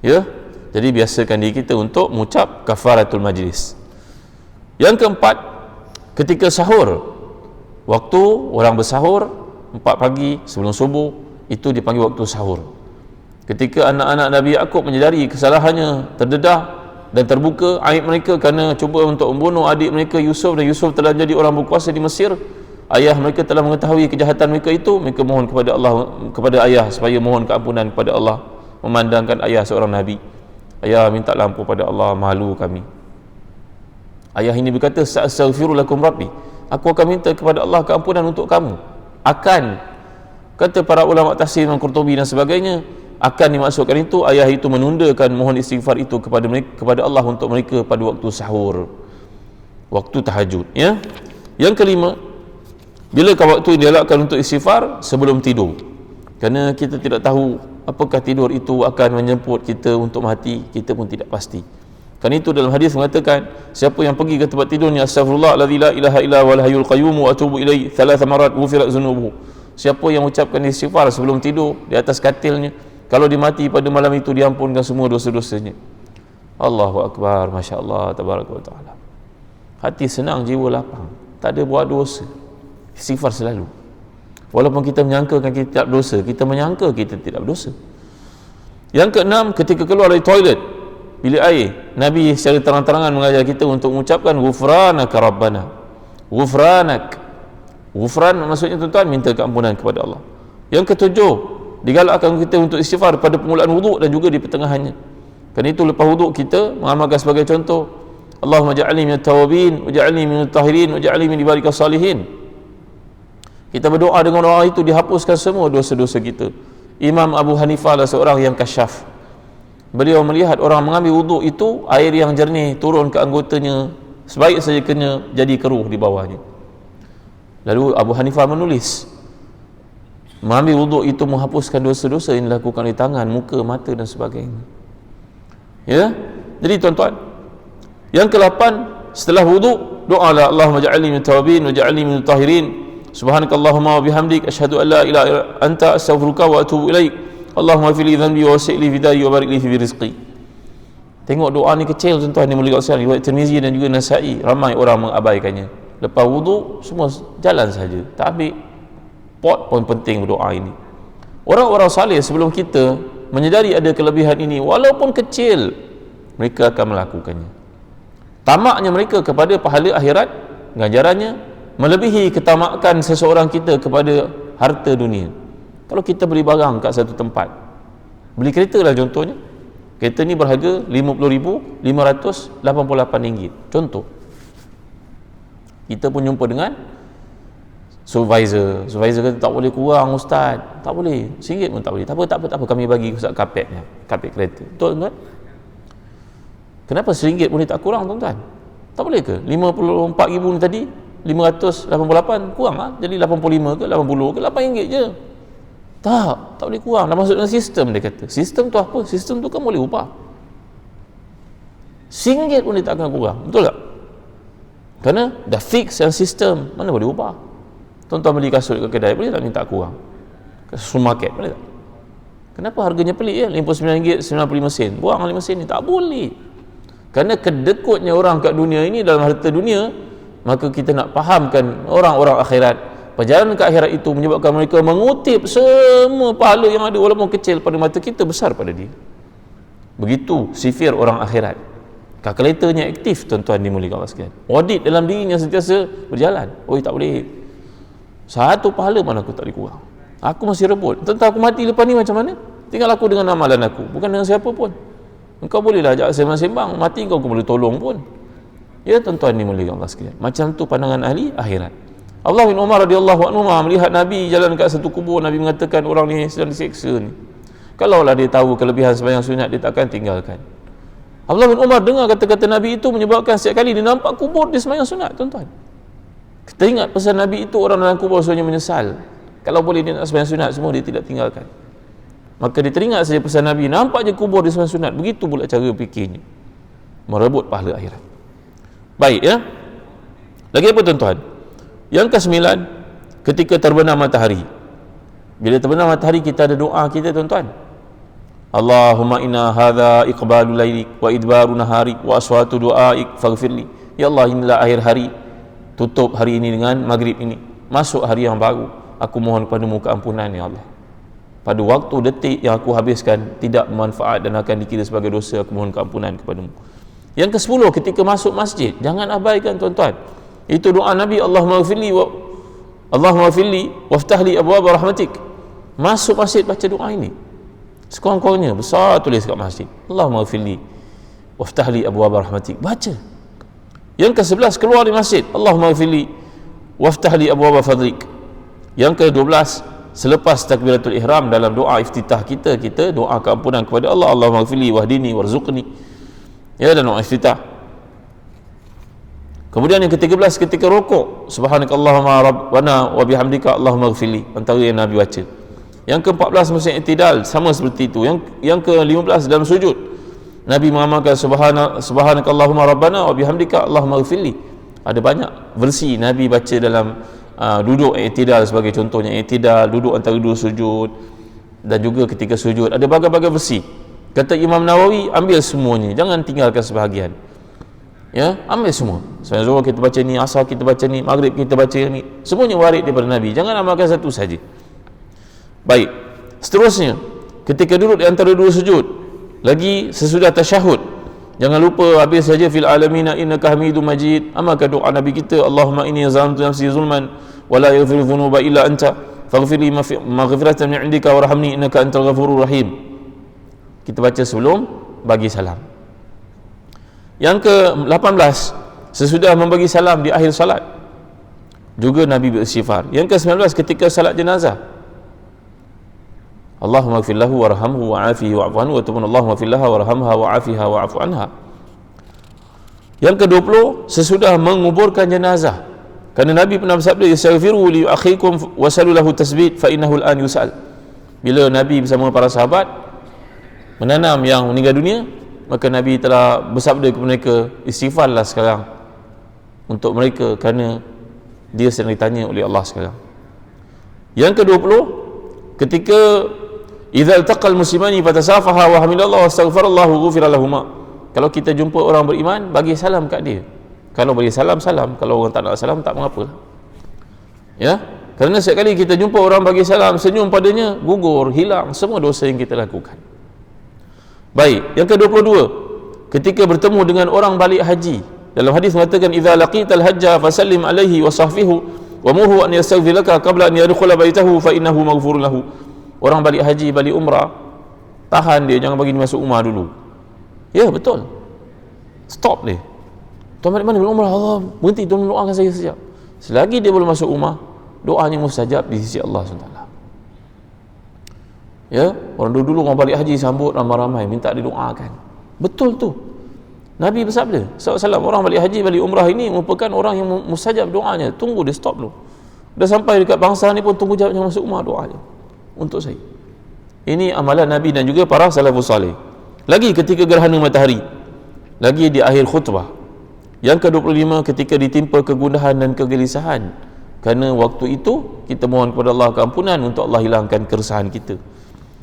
Ya, jadi biasakan diri kita untuk mengucap kafaratul majlis. Yang keempat, ketika sahur, waktu orang bersahur 4 pagi sebelum subuh, itu dipanggil waktu sahur. Ketika anak-anak Nabi Yaqub menyedari kesalahannya, terdedah dan terbuka aib mereka kerana cuba untuk membunuh adik mereka Yusuf, dan Yusuf telah jadi orang berkuasa di Mesir, ayah mereka telah mengetahui kejahatan mereka itu, mereka mohon kepada Allah, kepada ayah supaya mohon keampunan kepada Allah, memandangkan ayah seorang Nabi. Ayah minta ampun pada Allah, malu kami. Ayah ini berkata, sa'astaghfiru lakum rabbi, aku akan minta kepada Allah keampunan untuk kamu. Akan, kata para ulama tafsir Imam Qurtubi dan sebagainya, akan dimaksudkan itu ayah itu menundakan mohon istighfar itu kepada mereka, kepada Allah untuk mereka pada waktu sahur, waktu tahajud. Ya. Yang kelima, bilakah waktu yang dielakkan untuk istighfar? Sebelum tidur. Kerana kita tidak tahu apakah tidur itu akan menjemput kita untuk mati, kita pun tidak pasti. Kerana itu dalam hadis mengatakan, siapa yang pergi ke tempat tidurnya, astaghfirullah alladzi la ilaha illa huwal hayyul qayyum wa atubu ilaihi 3 marat ghufirat dzunubuhu. Siapa yang ucapkan istighfar sebelum tidur di atas katilnya, kalau dia mati pada malam itu diampunkan semua dosa-dosanya. Allahu akbar, masya-Allah, tabaraka wa taala. Hati senang, jiwa lapang, tak ada buat dosa. Istighfar selalu. Walaupun kita menyangkakan kita tidak berdosa, kita menyangka kita tidak berdosa. Yang keenam, ketika keluar dari toilet, bilik air, Nabi secara terang-terangan mengajar kita untuk mengucapkan ghufranaka rabbana. Ghufranak. Ghufran maksudnya tuan-tuan, minta keampunan kepada Allah. Yang ketujuh, digalakkan kita untuk istighfar pada permulaan wuduk dan juga di pertengahannya. Kerana itu lepas wuduk kita mengamalkan sebagai contoh, Allahumma ja'alni minat tawabin, waja'alni minat tahirin, waja'alni min ibadika salihin. Kita berdoa dengan doa itu dihapuskan semua dosa-dosa kita. Imam Abu Hanifah adalah seorang yang kasyaf. Beliau melihat orang mengambil wuduk itu, air yang jernih turun ke anggotanya, sebaik saja kena jadi keruh di bawahnya. Lalu Abu Hanifah menulis, mengambil wuduk itu menghapuskan dosa-dosa yang dilakukan di tangan, muka, mata dan sebagainya. Ya, jadi tuan-tuan, yang ke-8, setelah wuduk, doalah Allahumma ja'alni minat tawabin waja'alni minat tahirin. Subhanakallahumma wa bihamdik, asyhadu an la ilaha illa anta, astaghfiruka wa atubu ilaik. Allahumma ighfir li dhanbi wa wasi' li fi dari wa barik li fi rizqi. Tengok doa ni kecil tuan-tuan, ni mulia sekali. Riwayat Tirmizi dan juga Nasa'i, ramai orang mengabaikannya. Lepas wuduk semua jalan saja, tak ambil pot pun penting berdoa ini. Orang-orang saleh sebelum kita menyedari ada kelebihan ini, walaupun kecil, mereka akan melakukannya. Tamaknya mereka kepada pahala akhirat, ganjarannya melebihi ketamakan seseorang kita kepada harta dunia. Kalau kita beli barang kat satu tempat, beli kereta lah contohnya, kereta ni berharga RM50,588, contoh. Kita pun jumpa dengan supervisor kata tak boleh kurang ustaz, tak boleh, RM1 pun tak boleh. Tak apa, kami bagi ustaz kapetnya, kapet kereta. Betul tuan? Kenapa RM1 boleh tak kurang tuan-tuan? Tak boleh ke? 54,000 ni tadi 588 kurang lah, jadi 85 ke 80 ke RM8 je. Tak boleh kurang. Dah masuk dalam sistem, dia kata. Sistem tu apa? Sistem tu kan boleh ubah. RM1 pun dia tak akan kurang. Betul tak? Kerana dah fix yang sistem, mana boleh ubah. Tuan-tuan beli kasut kat kedai, boleh tak minta kurang? Ke supermarket, boleh tak? Kenapa harganya pelik ya? RM59 95 sen. Buang 5 sen ni, tak boleh. Kerana kedekutnya orang kat dunia ini dalam harta dunia, maka kita nak fahamkan orang-orang akhirat. Perjalanan ke akhirat itu menyebabkan mereka mengutip semua pahala yang ada, walaupun kecil pada mata kita, besar pada dia. Begitu sifir orang akhirat. Kalkulatornya aktif tuan-tuan dimuliakan Allah sekalian. Audit dalam dirinya sentiasa berjalan. Tak boleh. Satu pahala mana aku tak boleh kurang. Aku masih rebut. Tentang aku mati lepas ni macam mana? Tinggal aku dengan amalan aku, bukan dengan siapa pun. Engkau bolehlah ajak sembang-sembang, mati kau boleh tolong pun. Ya tuan-tuan dimuliakan Allah sekalian. Macam tu pandangan ahli akhirat. Abdullah bin Umar radhiyallahu anhu melihat Nabi jalan kat satu kubur. Nabi mengatakan orang ni sedang diseksa ni. Kalaulah dia tahu kelebihan sembahyang sunat, dia takkan tinggalkan. Abdullah bin Umar dengar kata-kata Nabi itu menyebabkan setiap kali dia nampak kubur dia sembahyang sunat tuan-tuan. Kita ingat pesan Nabi itu, orang dalam kubur sebenarnya menyesal. Kalau boleh dia nak sembahyang sunat semua dia tidak tinggalkan. Maka dia teringat saja pesan Nabi, nampak je kubur dia sembahyang sunat. Begitu pula cara fikirnya, merebut pahala akhirat. Baik ya. Lagi apa tuan-tuan? Yang ke-9, ketika terbenam matahari. Bila terbenam matahari kita ada doa kita tuan-tuan. Allahumma inna hadha iqbalul lailik wa idbaru naharik wa aswatu du'aik faghfirli. Ya Allah, inilah akhir hari, tutup hari ini dengan maghrib ini, masuk hari yang baru, aku mohon kepadamu keampunan ya Allah. Pada waktu detik yang aku habiskan tidak bermanfaat dan akan dikira sebagai dosa, aku mohon keampunan kepadamu. Yang ke-10, ketika masuk masjid, jangan abaikan tuan-tuan. Itu doa Nabi, Allahumma ghfirli waftahli abwaab rahmatik. Masuk masjid baca doa ini. Sekurang-kurangnya besar tulis kat masjid. Allahumma ghfirli waftahli abwaab rahmatik. Baca. Yang ke-11, keluar dari masjid, Allahumma ghfirli waftahli abwaab fadlik. Yang ke-12, selepas takbiratul ihram dalam doa iftitah kita doa keampunan kepada Allah, Allahumma ghfirli wahdini warzuqni, ya, dan doa iftitah. Kemudian yang ke-13 ketika rukuk, subhanakallahumma rabbana wa bihamdika Allahumma ghfirli, antara yang Nabi baca. Yang ke-14 masa i'tidal, sama seperti itu. Yang ke-15 dalam sujud, Nabi mengamalkan subhanakallahumma rabbana wa bihamdika Allahumma ghfirli. Ada banyak versi Nabi baca dalam duduk i'tidal, sebagai contohnya i'tidal, duduk antara dua sujud, dan juga ketika sujud. Ada bagai-bagai versi. Kata Imam Nawawi, ambil semuanya, jangan tinggalkan sebahagian, ya, ambil semua. Sebab Zuhur kita baca ni, Asar kita baca ni, Maghrib kita baca ni, semuanya warid daripada Nabi, jangan amalkan satu saja. Baik, seterusnya ketika duduk di antara dua sujud, lagi sesudah tasyahud, jangan lupa habis saja fil alamina innaka hamidum majid, amalkan doa Nabi kita, Allahumma inni zalamtu nafsi zulman wa la yaghfiru dhunuba illa anta faghfirli maghfiratan min indika warhamni innaka antal ghafurur rahim. Kita baca sebelum bagi salam. Yang ke-18, sesudah membagi salam di akhir salat, juga Nabi beristighfar. Yang ke-19, ketika salat jenazah, Allahumma ighfir lahu warhamhu wa'afihi wa'fu anhu, ataupun Allahumma ighfir laha warhamha wa'afiha wa'fu anha. Yang ke-20, sesudah menguburkan jenazah, kerana Nabi pernah bersabda, yastaghfiru li akhikum wa salu lahu tasbit fa innahu al-an yus'al. Bila Nabi bersama para sahabat menanam yang meninggal dunia, maka Nabi telah bersabda kepada mereka, istighfarlah sekarang untuk mereka, kerana dia sedang ditanya oleh Allah sekarang. Yang ke-20, ketika idza iltaqal muslimani fatasafaha wa hamidallahu wastaghfarallahu ghufira lahumma. Kalau kita jumpa orang beriman, bagi salam kat dia. Kalau bagi salam, salam. Kalau orang tak nak salam, tak mengapa. Ya, kerana setiap kali kita jumpa orang bagi salam, senyum padanya, gugur, hilang semua dosa yang kita lakukan. Baik, yang ke-22, ketika bertemu dengan orang balik haji, dalam hadis mengatakan, idza laqital hajja fasallim alaihi wa sahfihu wa muhu an yastaghfir laka qabla an yadkhula baitahu fa innahu maghfurun lahu. Orang balik haji, balik umrah, tahan dia, jangan bagi dia masuk rumah dulu. Ya, betul, stop dia. Tuan balik mana? Belum umrah. Allah, berhenti, tuan doakan saya sekejap. Selagi dia belum masuk rumah, doanya mustajab di sisi Allah SWT. Ya, orang dulu orang balik haji sambut ramai-ramai, minta didoakan. Betul tu, Nabi bersabda SAW, orang balik haji, balik umrah ini merupakan orang yang mustajab doanya. Tunggu dia, stop dulu. Dah sampai dekat bangsa ni pun tunggu jawab, jangan masuk rumah, doa je untuk saya. Ini amalan Nabi dan juga para salafus salih. Lagi ketika gerhana matahari, lagi di akhir khutbah. Yang ke-25, ketika ditimpa kegundahan dan kegelisahan, kerana waktu itu kita mohon kepada Allah keampunan untuk Allah hilangkan keresahan kita.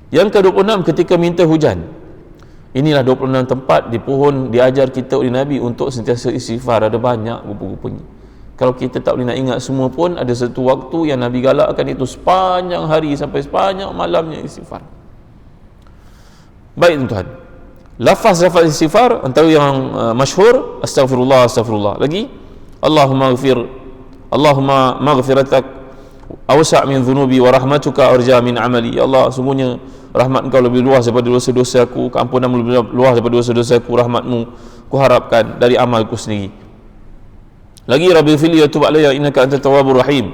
Yang ke-26, ketika minta hujan. Inilah 26 tempat di pohon diajar kita oleh Nabi untuk sentiasa istighfar. Ada banyak rupa-rupanya. Kalau kita tak boleh nak ingat semua pun, ada satu waktu yang Nabi galakkan, itu sepanjang hari sampai sepanjang malamnya istighfar. Baik tuan-tuan, lafaz-lafaz istighfar antara yang masyhur, astaghfirullah, astaghfirullah. Lagi, Allahumma maghfiratak awsa' min dhunubi wa rahmatuka arja min amali. Ya Allah, sungguhnya rahmat Engkau lebih luas daripada dosa-dosa aku, keampunan-Mu lebih luas daripada dosa-dosa aku, rahmat-Mu ku harapkan dari amalku sendiri. Lagi, Rabbi fili wa tub alayya innaka antat tawwabur rahim.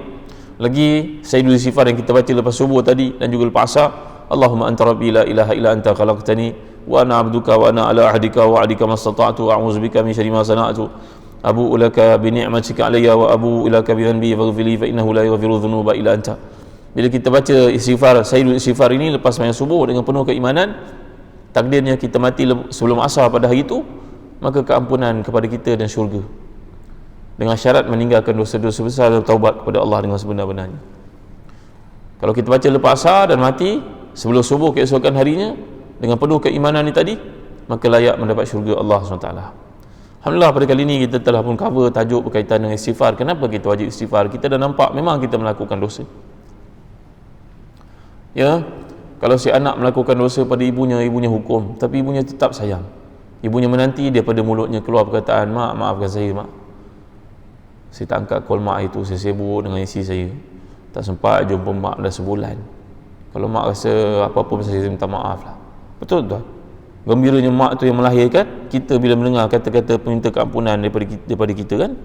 Lagi, sayyidul istighfar yang kita baca lepas subuh tadi dan juga lepas asar, Allahumma anta rabbi la ilaha illa anta khalaqtani wa ana abduka wa ana ala ahdika wa wa'dika mastata'tu wa a'udzu bika min syarri ma sana'tu abu'u laka bi ni'matika alayya wa abu'u laka bi dhanbi faghfir li fa innahu la yaghfiru dhunuba illa anta. Bila kita baca istighfar, sayyidul istighfar ini lepas sembahyang subuh dengan penuh keimanan, takdirnya kita mati sebelum asar pada hari itu, maka keampunan kepada kita dan syurga, dengan syarat meninggalkan dosa-dosa besar dan taubat kepada Allah dengan sebenar-benarnya. Kalau kita baca lepas asar dan mati sebelum subuh keesokan harinya dengan penuh keimanan ni tadi, maka layak mendapat syurga Allah SWT. Alhamdulillah, pada kali ini kita telah pun cover tajuk berkaitan dengan istighfar. Kenapa kita wajib istighfar? Kita dah nampak memang kita melakukan dosa. Ya, kalau si anak melakukan dosa pada ibunya, ibunya hukum, tapi ibunya tetap sayang. Ibunya menanti daripada mulutnya keluar perkataan, mak, maafkan saya mak, saya tak angkat call mak itu, saya sibuk dengan isteri saya, tak sempat jumpa mak dah sebulan. Kalau mak rasa apa-apa saya minta maaf lah. Betul tuan? Gembiranya mak tu yang melahirkan kita bila mendengar kata-kata peminta keampunan daripada kita kan.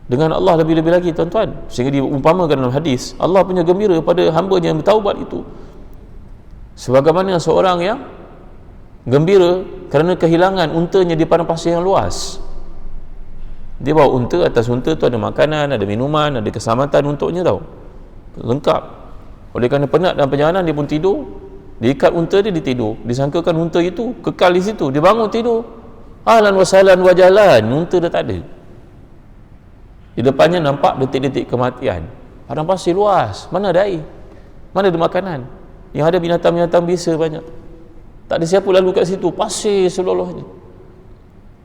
Dengan Allah lebih-lebih lagi tuan-tuan, sehingga diumpamakan dalam hadis, Allah punya gembira pada hamba yang bertaubat itu sebagaimana seorang yang gembira kerana kehilangan untanya di padang pasir yang luas. Dia bawa unta, atas unta tu ada makanan, ada minuman, ada keselamatan untuknya tau, lengkap. Oleh kerana penat dalam perjalanan, dia pun tidur. Dia ikat unta dia tidur, disangkakan unta itu kekal di situ. Dia bangun tidur, ahlan wa sahlan wa jalan, unta dah tak ada. Di depannya nampak detik-detik kematian. Padang pasir luas, mana ada air, mana ada makanan, yang ada binatang-binatang biasa banyak. Tak ada siapa lalu kat situ, pasir seluruhnya.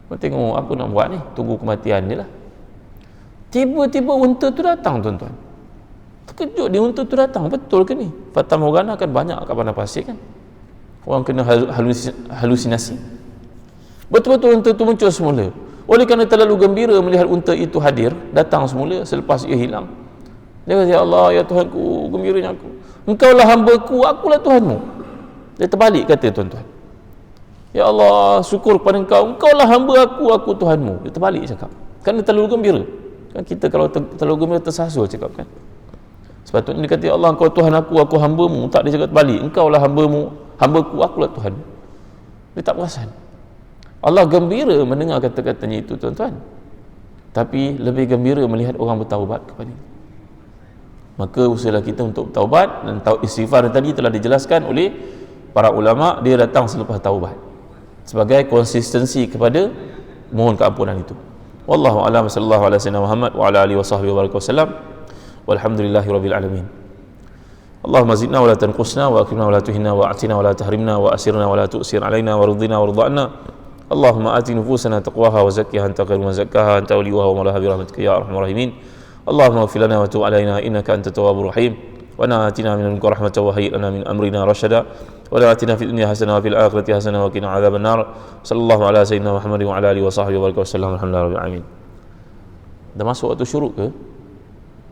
Kau tengok apa nak buat ni, tunggu kematian dia lah. Tiba-tiba unta tu datang tuan-tuan. Terkejut dia, unta tu datang, betul ke ni? Fata Morgana kan banyak kat padang pasir kan, orang kena halusinasi. Betul-betul unta tu muncul semula. Oleh kerana terlalu gembira melihat unta itu hadir, datang semula selepas ia hilang. Dia kata, ya Allah, ya Tuhanku, gembiranya aku, engkaulah hamba-Ku, akulah Tuhanmu. Dia terbalik kata tuan-tuan, ya Allah, syukur kepada engkau, engkaulah hamba aku Tuhanmu. Dia terbalik cakap, kerana terlalu gembira. Kan kita kalau terlalu gembira tersasul cakap kan. Sepatutnya dia kata, ya Allah, engkau Tuhan aku hamba-Mu. Tak, dia cakap terbalik, engkaulah hamba-Mu, hamba-Ku, akulah Tuhanmu. Dia tak perasan. Allah gembira mendengar kata-katanya itu tuan-tuan, tapi lebih gembira melihat orang bertaubat kepada dia. Maka usahalah kita untuk taubat, dan istighfar tadi telah dijelaskan oleh para ulama, dia datang selepas taubat sebagai konsistensi kepada mohon keampunan itu. Wallahu a'lam, sallallahu alaihi wasallam Muhammad wa ala alihi wasahbihi wasallam. Walhamdulillahi rabbil alamin. Allahumma zidna wa la tanqusna wa akrimna wa la tuhina wa a'tina wa la tahrimna wa asirna wa la tu'sir alaina wa ridina wa ridana. Allahumma ati nufusana taqwaha wa zakkiha anta khairu man zakkaha anta waliyuha wa mawlaha bi rahmatika ya arhamar rahimin. Allahumma ighfir lana wa tub alaina innaka antat tawwabur rahim. Wa atina min ladunka rahmatan wa hayyi lana min amrina rashada. Wa la atina fid dunya hasanah wa fil akhirati hasanah wa qina adzaban nar. Sallallahu ala sayyidina Muhammadin wa ala alihi wa sahbihi wa sallam. Alhamdulillahirabbil alamin. Dah masuk waktu syuruk ke?